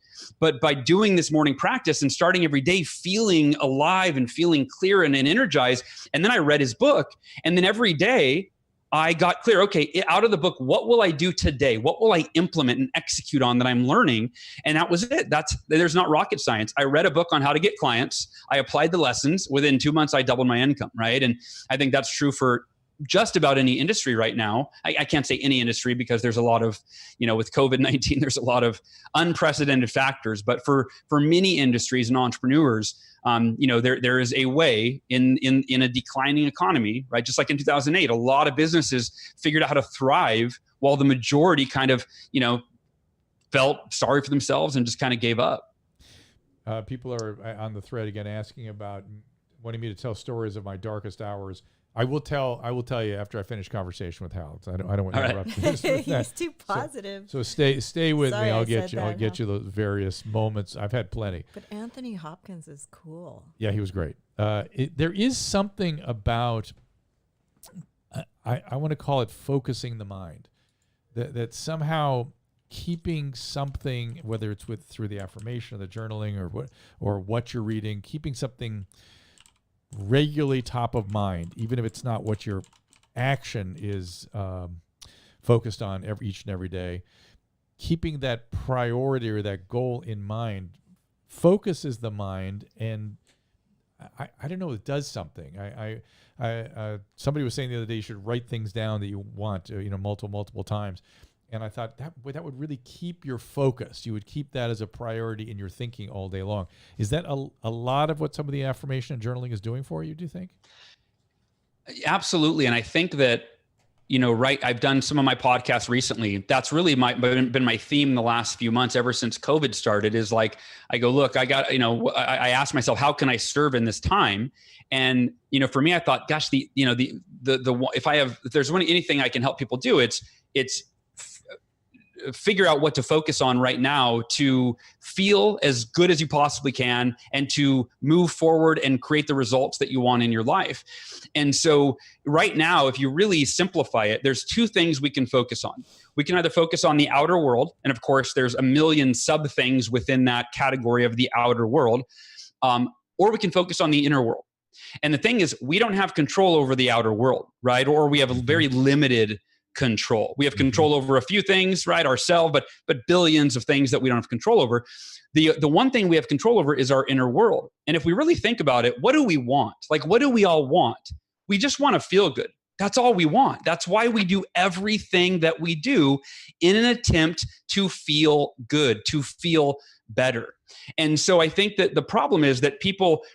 Speaker 3: But by doing this morning practice and starting every day feeling alive and feeling clear and energized, and then I read his book, and then every day I got clear, okay, out of the book, what will I do today? What will I implement and execute on that I'm learning? And that was it. There's not rocket science. I read a book on how to get clients. I applied the lessons. Within 2 months, I doubled my income, right? And I think that's true for just about any industry right now. I can't say any industry because there's a lot of, with COVID-19, there's a lot of unprecedented factors. But for many industries and entrepreneurs, there is a way in a declining economy, right? Just like in 2008, a lot of businesses figured out how to thrive while the majority kind of, felt sorry for themselves and just kind of gave up.
Speaker 1: People are on the thread again asking about wanting me to tell stories of my darkest hours. I will tell you after I finish conversation with Hal. I don't want to interrupt you.
Speaker 2: He's too positive.
Speaker 1: So stay with
Speaker 2: Sorry,
Speaker 1: me. I'll
Speaker 2: I
Speaker 1: get you those various moments. I've had plenty.
Speaker 2: But Anthony Hopkins is cool.
Speaker 1: Yeah, he was great. There is something about I want to call it focusing the mind. That somehow keeping something, whether it's through the affirmation or the journaling or what you're reading, keeping something regularly top of mind, even if it's not what your action is focused on each and every day, keeping that priority or that goal in mind focuses the mind, and I don't know, it does something. Somebody was saying the other day you should write things down that you want, multiple times. And I thought that would really keep your focus. You would keep that as a priority in your thinking all day long. Is that a lot of what some of the affirmation and journaling is doing for you, do you think?
Speaker 3: Absolutely. And I think that, I've done some of my podcasts recently. That's really been my theme the last few months, ever since COVID started, is like, I go, look, I got, I asked myself, how can I serve in this time? And, for me, I thought, gosh, if there's anything I can help people do, it's figure out what to focus on right now to feel as good as you possibly can and to move forward and create the results that you want in your life. And so right now, if you really simplify it, there's two things we can focus on. We can either focus on the outer world, and of course there's a million sub things within that category of the outer world, or we can focus on the inner world. And the thing is, we don't have control over the outer world, right? Or we have a very limited control. We have control over a few things, right? Ourselves, but billions of things that we don't have control over. The one thing we have control over is our inner world. And if we really think about it, what do we want? Like, what do we all want? We just want to feel good. That's all we want. That's why we do everything that we do, in an attempt to feel good, to feel better. And so I think that the problem is that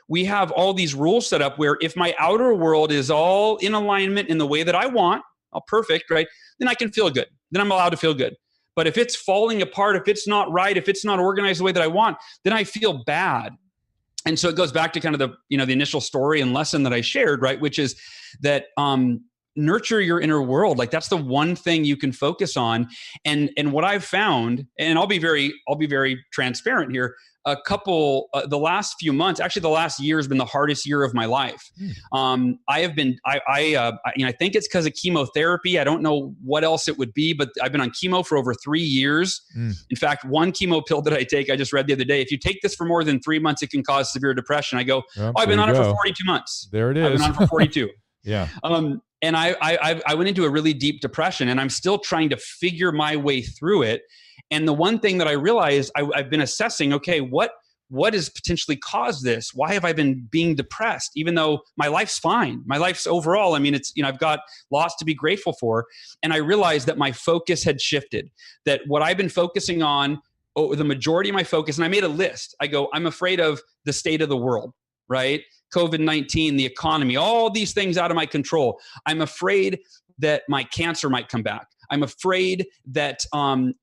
Speaker 3: we have all these rules set up where if my outer world is all in alignment in the way that I want, all perfect, right? Then I can feel good. Then I'm allowed to feel good. But if it's falling apart, if it's not right, if it's not organized the way that I want, then I feel bad. And so it goes back to kind of the initial story and lesson that I shared, right? Which is that nurture your inner world. Like, that's the one thing you can focus on. And what I've found, and I'll be very transparent here, the last few months, actually the last year has been the hardest year of my life. I think it's because of chemotherapy. I don't know what else it would be, but I've been on chemo for over 3 years. In fact, one chemo pill that I take, I just read the other day, if you take this for more than 3 months, it can cause severe depression. I go, I've been on it for 42 months.
Speaker 1: There it is.
Speaker 3: I've been on it for 42.
Speaker 1: Yeah.
Speaker 3: And I went into a really deep depression, and I'm still trying to figure my way through it. And the one thing that I realized, I've been assessing, okay, what has potentially caused this? Why have I been being depressed, even though my life's fine? My life's overall, I've got lots to be grateful for. And I realized that my focus had shifted, that what I've been focusing on, the majority of my focus, and I made a list. I go, I'm afraid of the state of the world, right? COVID-19, the economy, all these things out of my control. I'm afraid that my cancer might come back. I'm afraid that I'm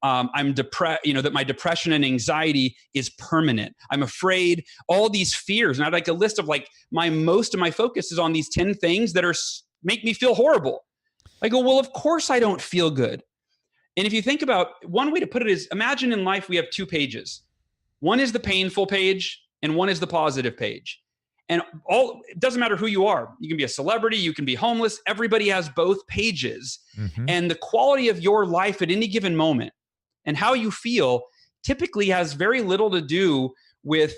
Speaker 3: depressed, that my depression and anxiety is permanent. I'm afraid, all these fears. And I had like a list of most of my focus is on these 10 things that make me feel horrible. I go, well, of course I don't feel good. And if you think about, one way to put it is, imagine in life we have 2 pages. One is the painful page and one is the positive page. And it doesn't matter who you are. You can be a celebrity, you can be homeless. Everybody has both pages. And the quality of your life at any given moment and how you feel typically has very little to do with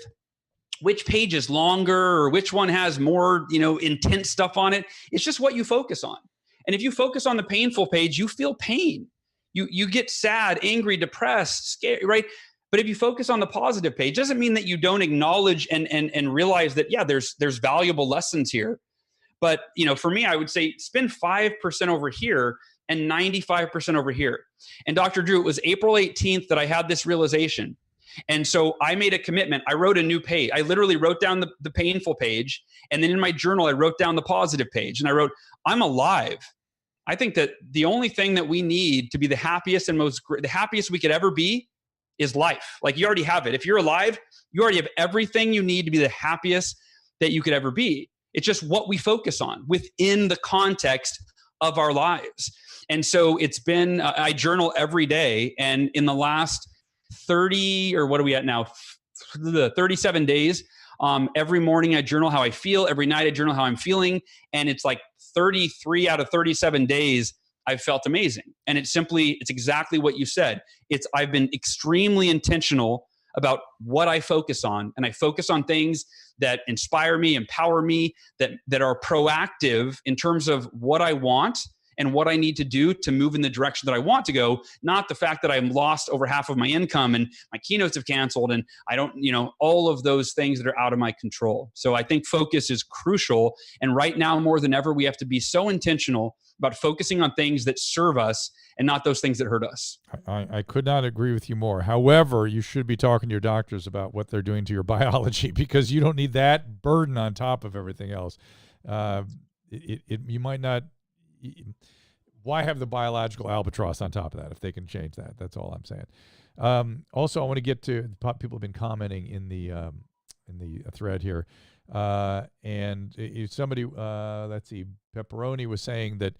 Speaker 3: which page is longer or which one has more, intense stuff on it. It's just what you focus on. And if you focus on the painful page, you feel pain. You get sad, angry, depressed, scared, right? But if you focus on the positive page, doesn't mean that you don't acknowledge and realize that, yeah, there's valuable lessons here. But, for me, I would say spend 5% over here and 95% over here. And Dr. Drew, it was April 18th that I had this realization. And so I made a commitment. I wrote a new page. I literally wrote down the painful page. And then in my journal, I wrote down the positive page. And I wrote, I'm alive. I think that the only thing that we need to be the happiest the happiest we could ever be is life. Like, you already have it. If you're alive, you already have everything you need to be the happiest that you could ever be. It's just what we focus on within the context of our lives. And so it's been, I journal every day. And in the last 30, or what are we at now? 37 days. Every morning I journal how I feel. Every night I journal how I'm feeling. And it's like 33 out of 37 days, I've felt amazing. And it's exactly what you said. I've been extremely intentional about what I focus on. And I focus on things that inspire me, empower me, that are proactive in terms of what I want and what I need to do to move in the direction that I want to go, not the fact that I'm lost over half of my income and my keynotes have canceled and I don't, all of those things that are out of my control. So I think focus is crucial. And right now, more than ever, we have to be so intentional about focusing on things that serve us and not those things that hurt us.
Speaker 1: I could not agree with you more. However, you should be talking to your doctors about what they're doing to your biology, because you don't need that burden on top of everything else. You might not. Why have the biological albatross on top of that if they can change that? That's all I'm saying. Also, I want to get to people have been commenting in the thread here, and somebody, let's see, Pepperoni was saying that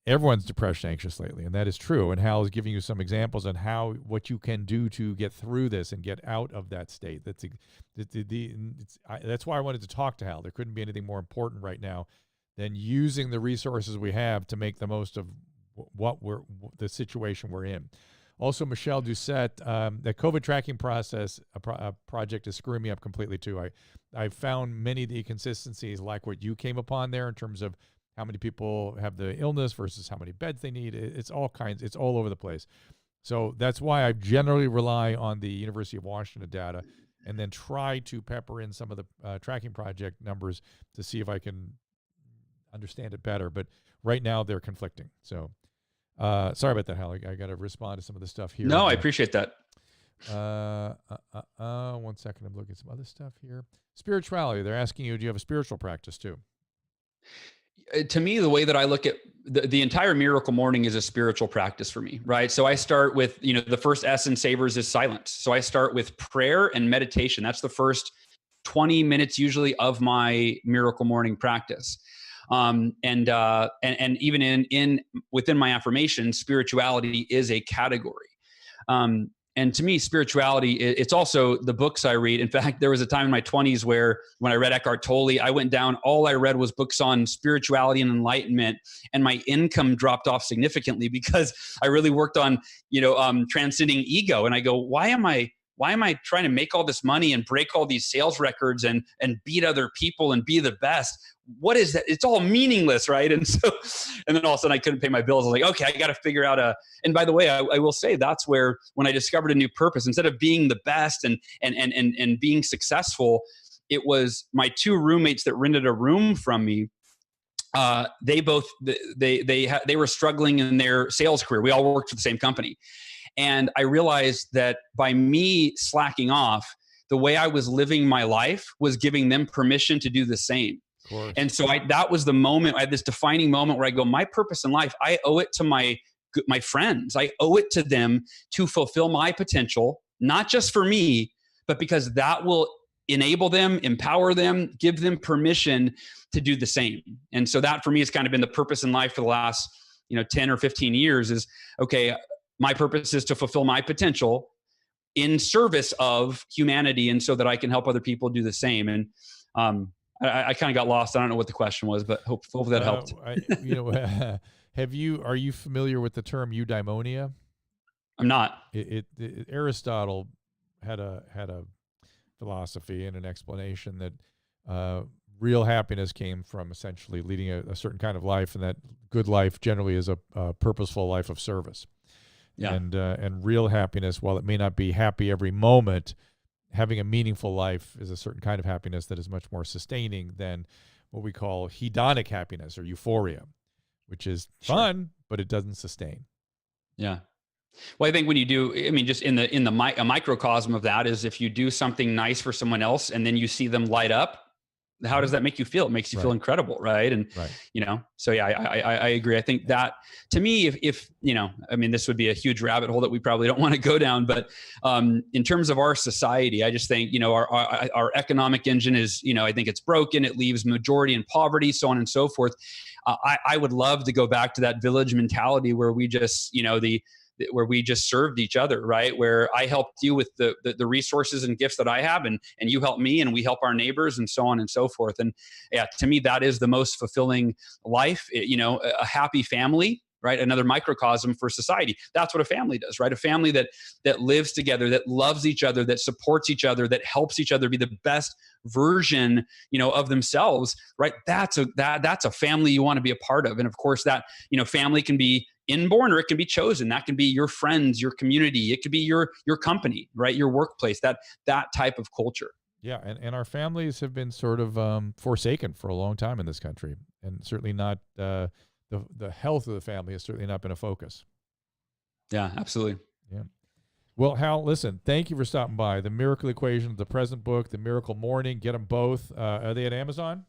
Speaker 1: everyone's depressed, anxious lately, and that is true. And Hal is giving you some examples on what you can do to get through this and get out of that state. That's why I wanted to talk to Hal. There couldn't be anything more important right now than using the resources we have to make the most of the situation we're in. Also, Michelle Doucette, the COVID tracking project is screwing me up completely too. I found many of the inconsistencies like what you came upon there in terms of how many people have the illness versus how many beds they need. It's all over the place. So that's why I generally rely on the University of Washington data and then try to pepper in some of the tracking project numbers to see if I can understand it better. But right now they're conflicting. So sorry about that, Hal. I got to respond to some of the stuff here.
Speaker 3: No, I appreciate that.
Speaker 1: 1 second. I'm looking at some other stuff here. Spirituality. They're asking you, do you have a spiritual practice too?
Speaker 3: To me, the way that I look at the entire Miracle Morning is a spiritual practice for me, right? So I start with, the first S in Savers is silence. So I start with prayer and meditation. That's the first 20 minutes usually of my Miracle Morning practice. And even within my affirmations, spirituality is a category. And to me, spirituality, it's also the books I read. In fact, there was a time in my 20s where when I read Eckhart Tolle, I went down, all I read was books on spirituality and enlightenment, and my income dropped off significantly because I really worked on, transcending ego. And I go, why am I trying to make all this money and break all these sales records and beat other people and be the best? What is that? It's all meaningless, right? And then all of a sudden I couldn't pay my bills. I was like, okay, I got to figure out and by the way, I will say that's where, when I discovered a new purpose, instead of being the best and being successful, it was my two roommates that rented a room from me. They were struggling in their sales career. We all worked for the same company. And I realized that by me slacking off, the way I was living my life was giving them permission to do the same. And so that was the moment. I had this defining moment where I go, my purpose in life, I owe it to my friends. I owe it to them to fulfill my potential, not just for me, but because that will enable them, empower them, give them permission to do the same. And so that for me has kind of been the purpose in life for the last, 10 or 15 years is, okay, my purpose is to fulfill my potential in service of humanity, and so that I can help other people do the same. And I kind of got lost. I don't know what the question was, but hopefully that helped.
Speaker 1: Are you familiar with the term eudaimonia?
Speaker 3: I'm not.
Speaker 1: Aristotle had a philosophy and an explanation that real happiness came from essentially leading a certain kind of life, and that good life generally is a purposeful life of service.
Speaker 3: Yeah.
Speaker 1: And real happiness, while it may not be happy every moment, having a meaningful life is a certain kind of happiness that is much more sustaining than what we call hedonic happiness or euphoria, which is fun, but it doesn't sustain.
Speaker 3: Yeah. Well, I think when you do, I mean, just in a microcosm of that is if you do something nice for someone else and then you see them light up, how does that make you feel? It makes you feel incredible. Right. And, so yeah, I agree. I think that to me, if, I mean, this would be a huge rabbit hole that we probably don't want to go down, but in terms of our society, I just think, our economic engine is, I think it's broken. It leaves majority in poverty, so on and so forth. I would love to go back to that village mentality where we just, where we just served each other, right? Where I helped you with the resources and gifts that I have, and you help me, and we help our neighbors, and so on and so forth. And yeah, to me, that is the most fulfilling life. A happy family, right? Another microcosm for society. That's what a family does, right? A family that lives together, that loves each other, that supports each other, that helps each other be the best version, of themselves, right? That's a family you want to be a part of. And of course that, family can be inborn or it can be chosen. That can be your friends, your community. It could be your company, right? Your workplace, that type of culture.
Speaker 1: Yeah. And our families have been sort of forsaken for a long time in this country, and certainly not, the health of the family has certainly not been a focus.
Speaker 3: Yeah, absolutely.
Speaker 1: Yeah. Well, Hal, listen, thank you for stopping by. The Miracle Equation, the present book, The Miracle Morning, get them both. Are they at Amazon?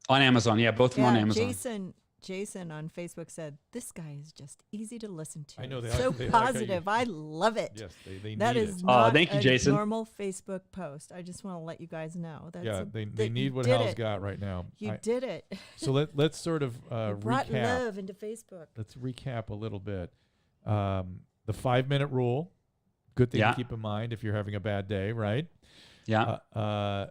Speaker 3: On Amazon, yeah, both of them on Amazon.
Speaker 2: Jason on Facebook said, "This guy is just easy to listen to.
Speaker 1: I know they
Speaker 2: so
Speaker 1: they
Speaker 2: positive. I love it."
Speaker 1: Yes, they
Speaker 2: that
Speaker 1: need
Speaker 2: is
Speaker 1: it.
Speaker 2: not
Speaker 3: thank you, Jason.
Speaker 2: normal Facebook post. I just want to let you guys know.
Speaker 1: They need what Hal's got right now.
Speaker 2: You did it.
Speaker 1: So let's sort of
Speaker 2: brought
Speaker 1: recap.
Speaker 2: love into Facebook.
Speaker 1: Let's recap a little bit. The 5-minute rule. Good thing to keep in mind if you're having a bad day, right?
Speaker 3: Yeah.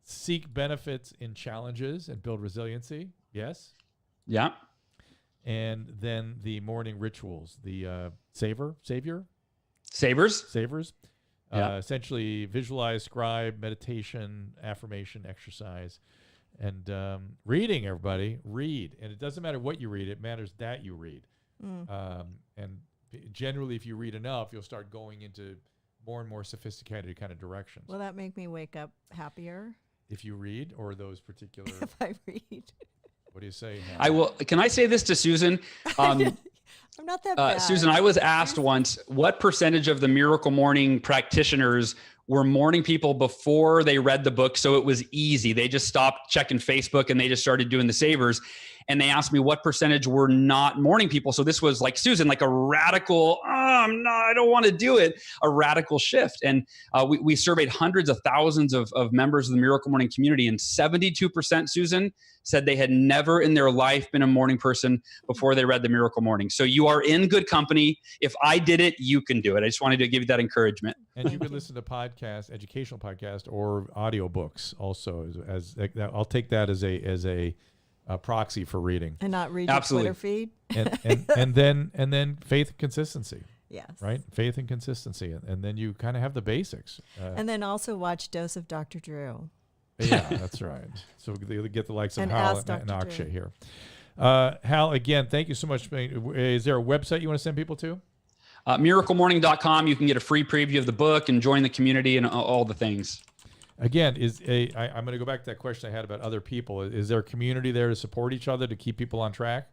Speaker 1: Seek benefits in challenges and build resiliency. Yes.
Speaker 3: Yeah.
Speaker 1: And then the morning rituals, the savers. Essentially visualize, scribe, meditation, affirmation, exercise, and reading, everybody. Read. And it doesn't matter what you read. It matters that you read. And generally, if you read enough, you'll start going into more and more sophisticated kind of directions.
Speaker 2: Will that make me wake up happier?
Speaker 1: If you read, or those particular...
Speaker 2: If I read.
Speaker 1: What do you say, Hal?
Speaker 3: I will. Can I say this to Susan?
Speaker 2: I'm not that bad.
Speaker 3: Susan, I was asked once, what percentage of the Miracle Morning practitioners were morning people before they read the book, so it was easy? They just stopped checking Facebook and they just started doing the savers. And they asked me what percentage were not morning people. So this was like, Susan, like a radical, I don't want to do it, a radical shift. And we surveyed hundreds of thousands of members of the Miracle Morning community, and 72%, Susan, said they had never in their life been a morning person before they read the Miracle Morning. So you are in good company. If I did it, you can do it. I just wanted to give you that encouragement.
Speaker 1: And you can listen to podcasts, educational podcasts, or audiobooks also. I'll take that as a proxy for reading,
Speaker 2: and not read your Twitter feed.
Speaker 1: and then faith and consistency.
Speaker 2: Yes.
Speaker 1: Right? Faith and consistency. And then you kind of have the basics.
Speaker 2: And then also watch Dose of Dr. Drew.
Speaker 1: Yeah, that's right. So you get the likes of
Speaker 2: and
Speaker 1: Hal and Akshay here. Hal, again, thank you so much. Is there a website you want to send people to?
Speaker 3: miraclemorning.com. You can get a free preview of the book and join the community and all the things.
Speaker 1: Again, I'm going to go back to that question I had about other people. Is there a community there to support each other, to keep people on track?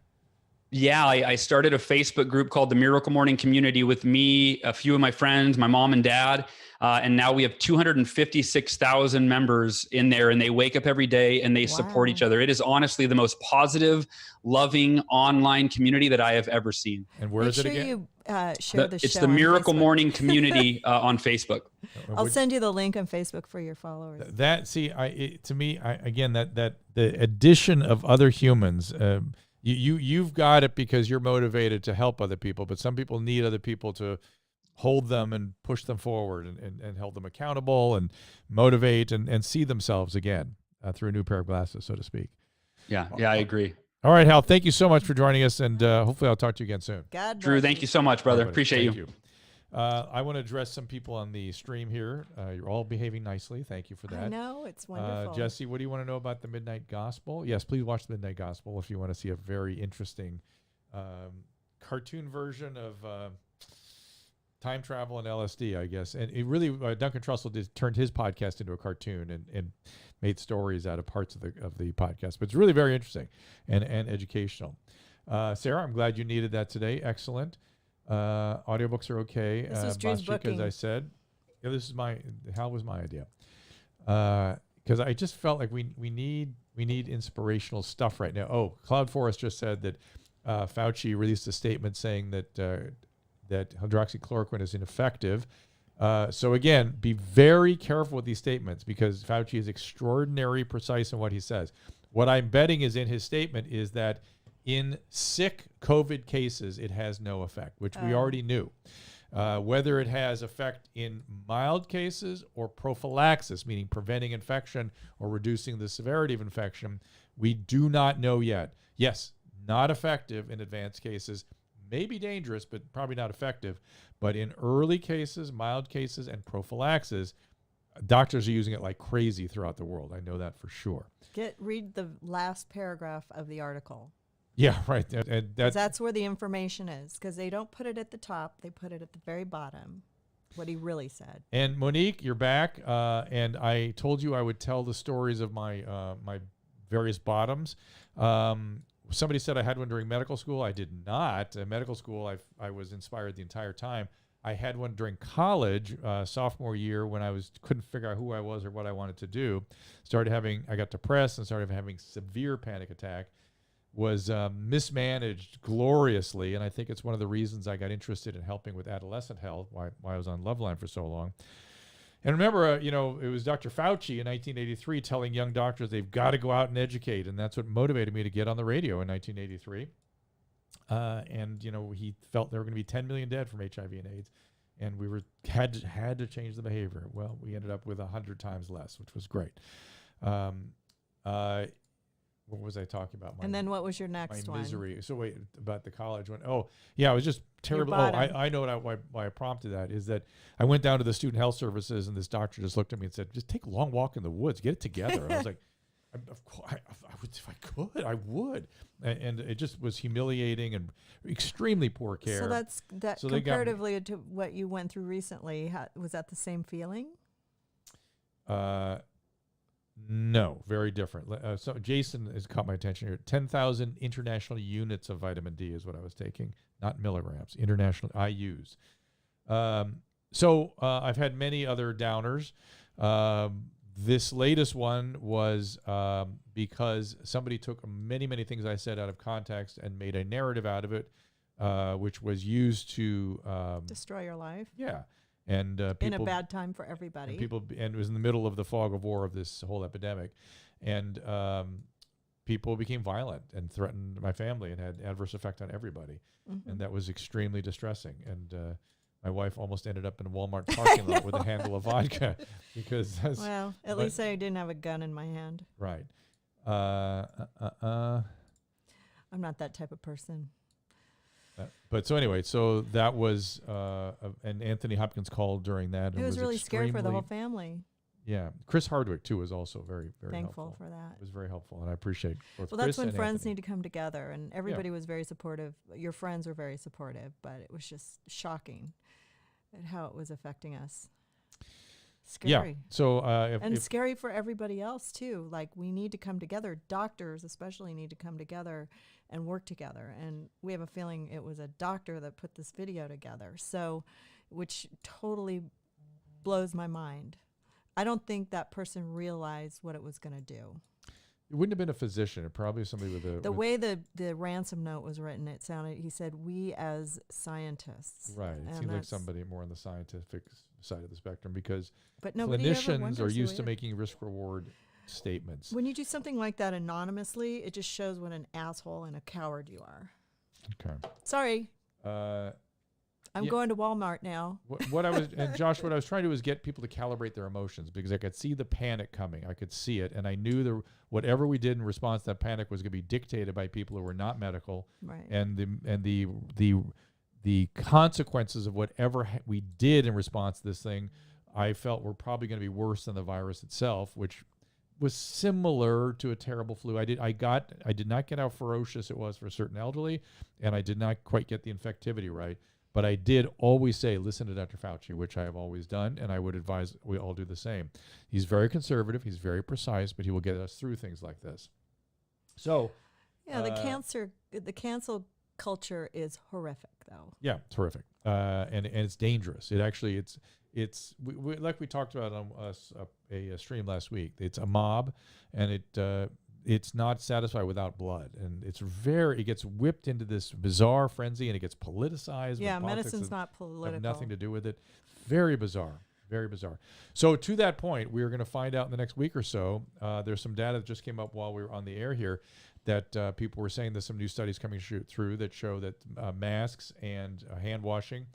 Speaker 3: Yeah, I started a Facebook group called the Miracle Morning Community with me, a few of my friends, my mom and dad. And now we have 256,000 members in there, and they wake up every day and they support each other. It is honestly the most positive, loving online community that I have ever seen.
Speaker 1: And where is it again?
Speaker 2: You share the show.
Speaker 3: It's the Miracle Morning Community on Facebook.
Speaker 2: I'll send you the link on Facebook for your followers.
Speaker 1: To me, the addition of other humans, you've got it because you're motivated to help other people, but some people need other people to hold them and push them forward and hold them accountable and motivate and see themselves again. through a new pair of glasses, so to speak.
Speaker 3: Yeah, I agree.
Speaker 1: All right, Hal, thank you so much for joining us, and hopefully I'll talk to you again soon.
Speaker 2: God bless
Speaker 3: Drew, thank you so much, brother.
Speaker 1: All right, buddy.
Speaker 3: Appreciate
Speaker 1: Thank
Speaker 3: you.
Speaker 1: I want to address some people on the stream here. You're all behaving nicely. Thank you for that.
Speaker 2: I know, it's wonderful.
Speaker 1: Jesse, what do you want to know about the Midnight Gospel? Yes, please watch the Midnight Gospel if you want to see a very interesting cartoon version of time travel and LSD, I guess. And it really, Duncan Trussell turned his podcast into a cartoon and made stories out of parts of the podcast. But it's really very interesting and educational. Sarah, I'm glad you needed that today. Excellent. Audiobooks are okay.
Speaker 2: This is Drew's booking.
Speaker 1: As I said, Hal was my idea. Because I just felt like we need inspirational stuff right now. Oh, Cloud Forest just said that Fauci released a statement saying that hydroxychloroquine is ineffective. So again, be very careful with these statements because Fauci is extraordinarily precise in what he says. What I'm betting is in his statement is that in sick COVID cases, it has no effect, which we already knew. Whether it has effect in mild cases or prophylaxis, meaning preventing infection or reducing the severity of infection, we do not know yet. Yes, not effective in advanced cases, may be dangerous, but probably not effective. But in early cases, mild cases, and prophylaxis, doctors are using it like crazy throughout the world. I know that for sure.
Speaker 2: Read the last paragraph of the article.
Speaker 1: Yeah, right. And
Speaker 2: that's where the information is, because they don't put it at the top. They put it at the very bottom, what he really said.
Speaker 1: And Monique, you're back. And I told you I would tell the stories of my my various bottoms. Somebody said I had one during medical school. I did not. In medical school, I was inspired the entire time. I had one during college, sophomore year, when I couldn't figure out who I was or what I wanted to do. I got depressed and started having severe panic attack. Was mismanaged gloriously, and I think it's one of the reasons I got interested in helping with adolescent health, why I was on Loveline for so long. And remember, it was Dr. Fauci in 1983 telling young doctors they've got to go out and educate, and that's what motivated me to get on the radio in 1983. And he felt there were going to be 10 million dead from HIV and AIDS, and we had to change the behavior. Well, we ended up with 100 times less, which was great. What was I talking about?
Speaker 2: And then what was your next one?
Speaker 1: My misery. So wait, about the college one. Oh, yeah, it was just terrible. Oh, I know why I prompted that is that I went down to the student health services and this doctor just looked at me and said, just take a long walk in the woods, get it together. And I was like, of course, if I could, I would. And it just was humiliating and extremely poor care.
Speaker 2: So comparatively to what you went through recently, was that the same feeling?
Speaker 1: No, very different. So Jason has caught my attention here. 10,000 international units of vitamin D is what I was taking, not milligrams, international IUs. So I've had many other downers. This latest one was because somebody took many, many things I said out of context and made a narrative out of it, which was used to
Speaker 2: destroy your life.
Speaker 1: Yeah. And people,
Speaker 2: in a bad time for everybody.
Speaker 1: And it was in the middle of the fog of war of this whole epidemic, and people became violent and threatened my family and had adverse effect on everybody, and that was extremely distressing. And my wife almost ended up in a Walmart parking lot with a handle of vodka because.
Speaker 2: At least I didn't have a gun in my hand.
Speaker 1: Right.
Speaker 2: I'm not that type of person.
Speaker 1: But so anyway, so that was, and Anthony Hopkins called during that.
Speaker 2: It was really scary for the whole family.
Speaker 1: Yeah. Chris Hardwick, too, was also very, very
Speaker 2: thankful
Speaker 1: helpful.
Speaker 2: for that.
Speaker 1: It was very helpful, and I appreciate both
Speaker 2: Well,
Speaker 1: Chris
Speaker 2: that's when
Speaker 1: and
Speaker 2: friends
Speaker 1: Anthony.
Speaker 2: need to come together, and everybody was very supportive. Your friends were very supportive, but it was just shocking at how it was affecting us. Scary.
Speaker 1: Yeah. So,
Speaker 2: scary for everybody else, too. Like, we need to come together. Doctors especially need to come together and work together. And we have a feeling it was a doctor that put this video together. So, which totally blows my mind. I don't think that person realized what it was going to do.
Speaker 1: It wouldn't have been a physician. It probably was somebody with a...
Speaker 2: The way the ransom note was written, it sounded, he said, we as scientists.
Speaker 1: Right. It seemed like somebody more on the scientific side of the spectrum because
Speaker 2: but
Speaker 1: clinicians are used to making risk-reward statements.
Speaker 2: When you do something like that anonymously, it just shows what an asshole and a coward you are.
Speaker 1: Okay.
Speaker 2: Sorry. I'm going to Walmart now.
Speaker 1: What I was, and Josh, what I was trying to do is get people to calibrate their emotions, because I could see the panic coming. I could see it, and I knew whatever we did in response to that panic was going to be dictated by people who were not medical,
Speaker 2: Right.
Speaker 1: and the consequences of whatever we did in response to this thing, I felt were probably going to be worse than the virus itself, which was similar to a terrible flu. I did not get how ferocious it was for certain elderly, and I did not quite get the infectivity right. But I did always say, listen to Dr. Fauci, which I have always done, and I would advise we all do the same. He's very conservative, he's very precise, but he will get us through things like this. So,
Speaker 2: yeah, the cancel culture is horrific, though.
Speaker 1: Yeah, it's horrific, and it's dangerous. We like we talked about on a stream last week. It's a mob, and it's not satisfied without blood, and it gets whipped into this bizarre frenzy, and it gets politicized.
Speaker 2: Yeah, medicine's not political.
Speaker 1: Have nothing to do with it. Very bizarre. Very bizarre. So to that point, we are going to find out in the next week or so. There's some data that just came up while we were on the air here that people were saying there's some new studies coming through that show that masks and hand washing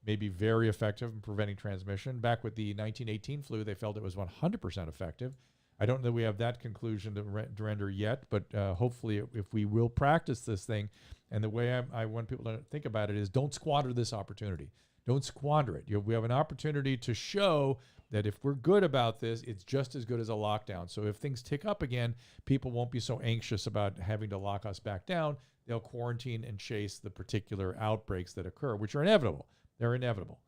Speaker 1: may be very effective in preventing transmission. Back with the 1918 flu, they felt it was 100% effective. I don't know that we have that conclusion to render yet, but hopefully if we will practice this thing, and the way I want people to think about it is don't squander this opportunity. Don't squander it. We have an opportunity to show that if we're good about this, it's just as good as a lockdown. So if things tick up again, people won't be so anxious about having to lock us back down. They'll quarantine and chase the particular outbreaks that occur, which are inevitable. They're inevitable.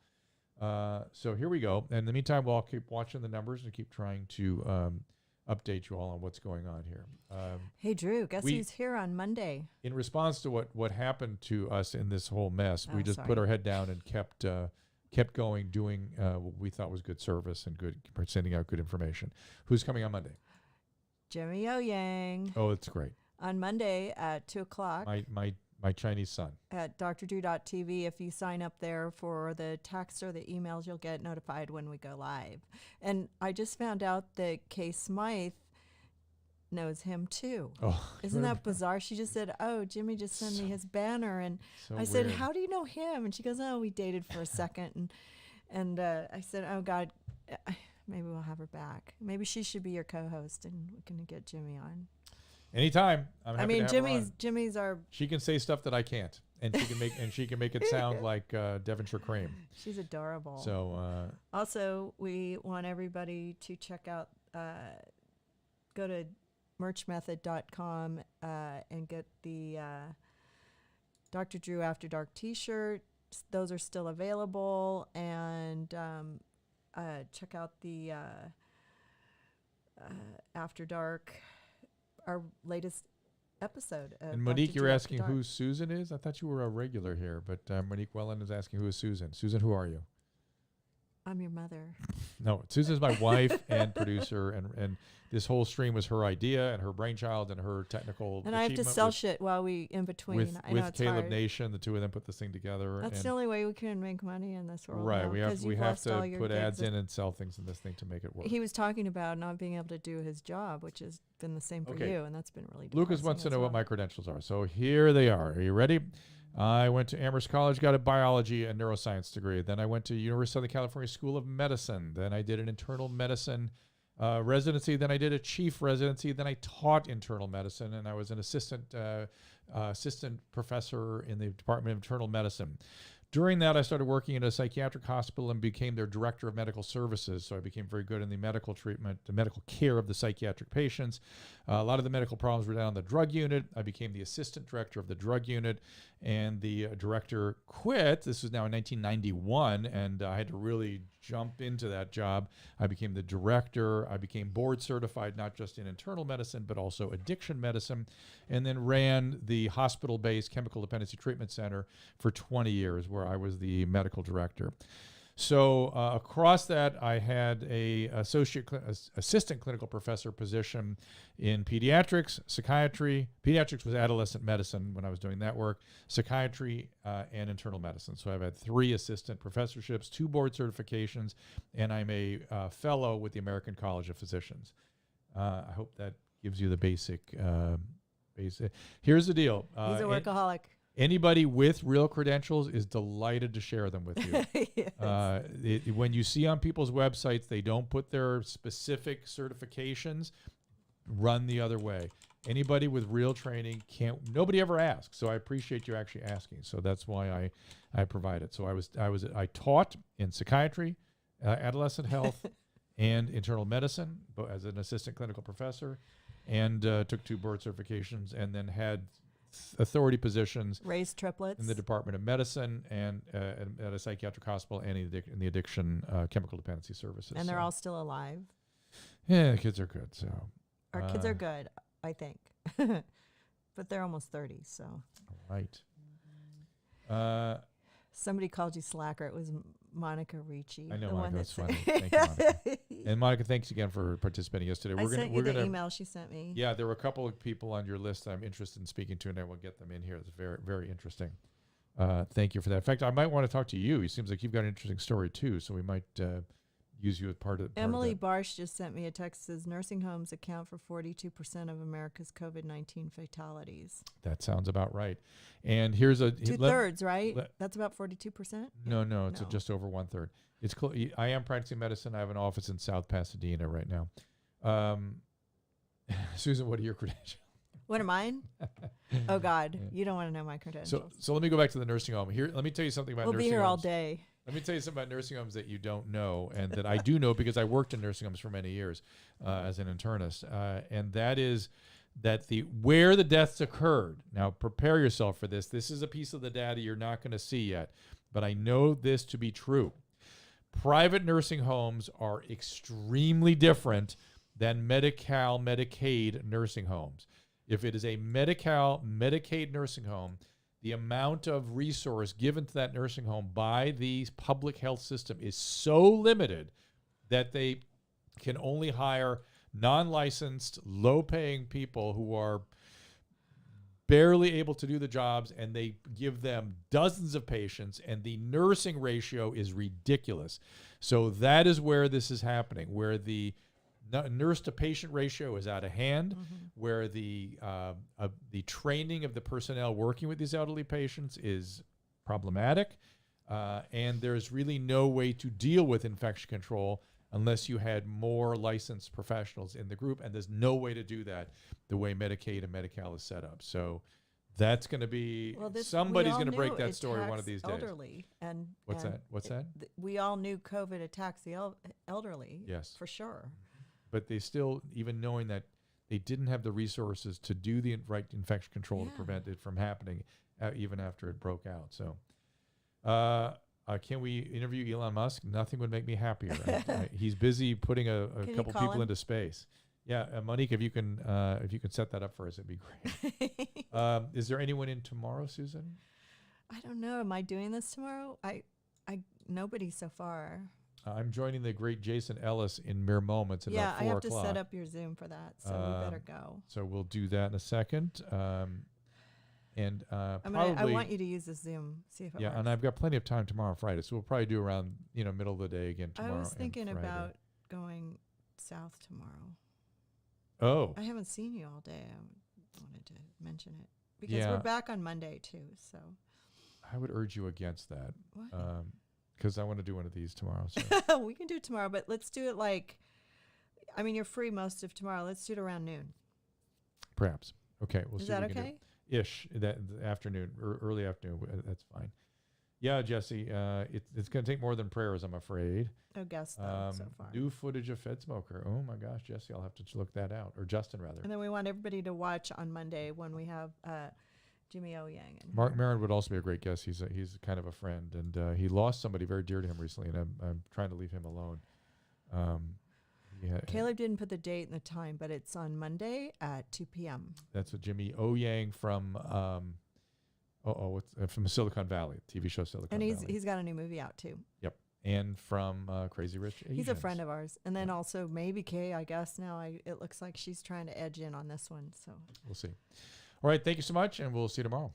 Speaker 1: So here we go. And in the meantime, we'll keep watching the numbers and keep trying to update you all on what's going on here.
Speaker 2: Hey, Drew, guess who's here on Monday?
Speaker 1: In response to what happened to us in this whole mess, we just put our head down and kept going, doing what we thought was good service and sending out good information. Who's coming on Monday?
Speaker 2: Jimmy O Yang.
Speaker 1: Oh, it's great.
Speaker 2: On Monday at 2:00.
Speaker 1: My Chinese son.
Speaker 2: At drdrew.tv. If you sign up there for the text or the emails, you'll get notified when we go live. And I just found out that Kay Smythe knows him too.
Speaker 1: Oh,
Speaker 2: isn't that bizarre? She just said, "Oh, Jimmy just sent me his banner," and I said,
Speaker 1: weird.
Speaker 2: "How do you know him?" And she goes, "Oh, we dated for a second." And I said, "Oh God, maybe we'll have her back. Maybe she should be your co-host, and we can get Jimmy on."
Speaker 1: Anytime. I'm happy to have her on.
Speaker 2: Jimmy's our.
Speaker 1: She can say stuff that I can't, and she can make it sound like Devonshire cream.
Speaker 2: She's adorable.
Speaker 1: So
Speaker 2: also, we want everybody to check out. Go to merchmethod.com and get the Dr. Drew After Dark T-shirt. Those are still available, and check out the After Dark. Our latest episode.
Speaker 1: And Monique, you're asking who Susan is? I thought you were a regular here, but Monique Wellen is asking who is Susan. Susan, who are you?
Speaker 2: I'm your mother.
Speaker 1: No, Susan's my wife and producer, and this whole stream was her idea and her brainchild and her technical.
Speaker 2: And I have to sell shit while we in between.
Speaker 1: With
Speaker 2: it's
Speaker 1: Caleb
Speaker 2: hard.
Speaker 1: Nation, the two of them put this thing together.
Speaker 2: That's the only way we can make money in this world.
Speaker 1: Right,
Speaker 2: now,
Speaker 1: we have to put ads in and sell things in this thing to make it work.
Speaker 2: He was talking about not being able to do his job, which has been the same for you, and that's been really.
Speaker 1: Lucas wants to know what my credentials are, so here they are. Are you ready? I went to Amherst College, got a biology and neuroscience degree. Then I went to University of Southern California School of Medicine. Then I did an internal medicine residency. Then I did a chief residency. Then I taught internal medicine, and I was an assistant professor in the Department of Internal Medicine. During that, I started working in a psychiatric hospital and became their director of medical services. So I became very good in the medical treatment, the medical care of the psychiatric patients. A lot of the medical problems were down in the drug unit. I became the assistant director of the drug unit, and the director quit. This was now in 1991, and I had to really jump into that job. I became the director. I became board certified, not just in internal medicine, but also addiction medicine, and then ran the hospital-based chemical dependency treatment center for 20 years, where I was the medical director. So across that, I had a assistant clinical professor position in pediatrics, psychiatry. Pediatrics was adolescent medicine when I was doing that work, psychiatry, and internal medicine. So I've had 3 assistant professorships, 2 board certifications, and I'm a fellow with the American College of Physicians. I hope that gives you the basic. Here's the deal.
Speaker 2: He's a workaholic.
Speaker 1: Anybody with real credentials is delighted to share them with you.
Speaker 2: Yes.
Speaker 1: When you see on people's websites, they don't put their specific certifications, run the other way. Anybody with real training nobody ever asks. So I appreciate you actually asking. So that's why I provide it. So I taught in psychiatry, adolescent health, and internal medicine as an assistant clinical professor, and took 2 board certifications, and then had authority positions,
Speaker 2: raised triplets
Speaker 1: in the Department of Medicine and at a psychiatric hospital, and in the addiction chemical dependency services.
Speaker 2: and they're all still alive.
Speaker 1: Yeah, the kids are good. So
Speaker 2: Our kids are good, I think, but they're almost 30. So
Speaker 1: right.
Speaker 2: somebody called you slacker. It was Monica Ricci.
Speaker 1: I know,
Speaker 2: the
Speaker 1: Monica.
Speaker 2: one
Speaker 1: That's
Speaker 2: that
Speaker 1: funny. Thank you, Monica. And Monica, thanks again for participating yesterday.
Speaker 2: I sent you the email she sent me.
Speaker 1: Yeah, there were a couple of people on your list I'm interested in speaking to, and I will get them in here. It's very, very interesting. Thank you for that. In fact, I might want to talk to you. It seems like you've got an interesting story too, so we might use you as part of.
Speaker 2: Emily Barsh just sent me a text. Says nursing homes account for 42% of America's COVID-19 fatalities.
Speaker 1: That sounds about right. And here's
Speaker 2: 2/3, right? That's about 42%.
Speaker 1: No, it's just over 1/3. It's I am practicing medicine. I have an office in South Pasadena right now. Susan, what are your credentials?
Speaker 2: What are mine? Oh God, you don't want to know my credentials.
Speaker 1: So let me go back to the nursing home. Here, let me tell you something about
Speaker 2: we'll
Speaker 1: nursing homes.
Speaker 2: be here all day.
Speaker 1: Let me tell you something about nursing homes that you don't know, and that I do know because I worked in nursing homes for many years as an internist, and that is that where the deaths occurred. Now, prepare yourself for this. This is a piece of the data you're not going to see yet, but I know this to be true. Private nursing homes are extremely different than Medi-Cal, Medicaid nursing homes. If it is a Medi-Cal, Medicaid nursing home, the amount of resource given to that nursing home by the public health system is so limited that they can only hire non-licensed, low-paying people who are barely able to do the jobs, and they give them dozens of patients, and the nursing ratio is ridiculous. So that is where this is happening, where the nurse-to-patient ratio is out of hand, where the training of the personnel working with these elderly patients is problematic, and there's really no way to deal with infection control unless you had more licensed professionals in the group, and there's no way to do that the way Medicaid and Medi-Cal is set up. So that's going to be somebody's going to break that story one of these days.
Speaker 2: Elderly and
Speaker 1: what's that?
Speaker 2: We all knew COVID attacks the elderly.
Speaker 1: Yes,
Speaker 2: for sure.
Speaker 1: But they still, even knowing that they didn't have the resources to do the right infection control to prevent it from happening, even after it broke out. So, can we interview Elon Musk? Nothing would make me happier. He's busy putting a couple people into space. Yeah, Monique, if you can set that up for us, it'd be great. Is there anyone in tomorrow, Susan?
Speaker 2: I don't know. Am I doing this tomorrow? Nobody so far.
Speaker 1: I'm joining the great Jason Ellis in mere moments at about 4 o'clock.
Speaker 2: Yeah, I have to set up your Zoom for that, so we better go.
Speaker 1: So we'll do that in a second. And
Speaker 2: I want you to use the Zoom, see if it works.
Speaker 1: And I've got plenty of time tomorrow and Friday, so we'll probably do around middle of the day again tomorrow.
Speaker 2: I was thinking about going south tomorrow.
Speaker 1: Oh.
Speaker 2: I haven't seen you all day. I wanted to mention it because we're back on Monday too. So
Speaker 1: I would urge you against that.
Speaker 2: What?
Speaker 1: Because I want to do one of these tomorrow. So.
Speaker 2: We can do it tomorrow, but let's do it you're free most of tomorrow. Let's do it around noon.
Speaker 1: Perhaps. Okay. We'll
Speaker 2: Is
Speaker 1: see
Speaker 2: that
Speaker 1: what we can
Speaker 2: okay?
Speaker 1: do. Ish, that afternoon, or early afternoon. That's fine. Yeah, Jesse, it's going to take more than prayers, I'm afraid.
Speaker 2: No guess, though, so far.
Speaker 1: New footage of Fed Smoker. Oh, my gosh, Jesse, I'll have to look that out. Or Justin, rather.
Speaker 2: And then we want everybody to watch on Monday when we have Jimmy O. Yang.
Speaker 1: Mark Maron would also be a great guest. He's kind of a friend, and he lost somebody very dear to him recently, and I'm trying to leave him alone.
Speaker 2: Caleb didn't put the date and the time, but it's on Monday at 2 p.m.
Speaker 1: That's what Jimmy O. Yang from from Silicon Valley, TV show Silicon Valley.
Speaker 2: And he's got a new movie out too.
Speaker 1: Yep. And from Crazy Rich Asians.
Speaker 2: He's a friend of ours. And then also maybe Kay, I guess now it looks like she's trying to edge in on this one. So
Speaker 1: we'll see. All right. Thank you so much. And we'll see you tomorrow.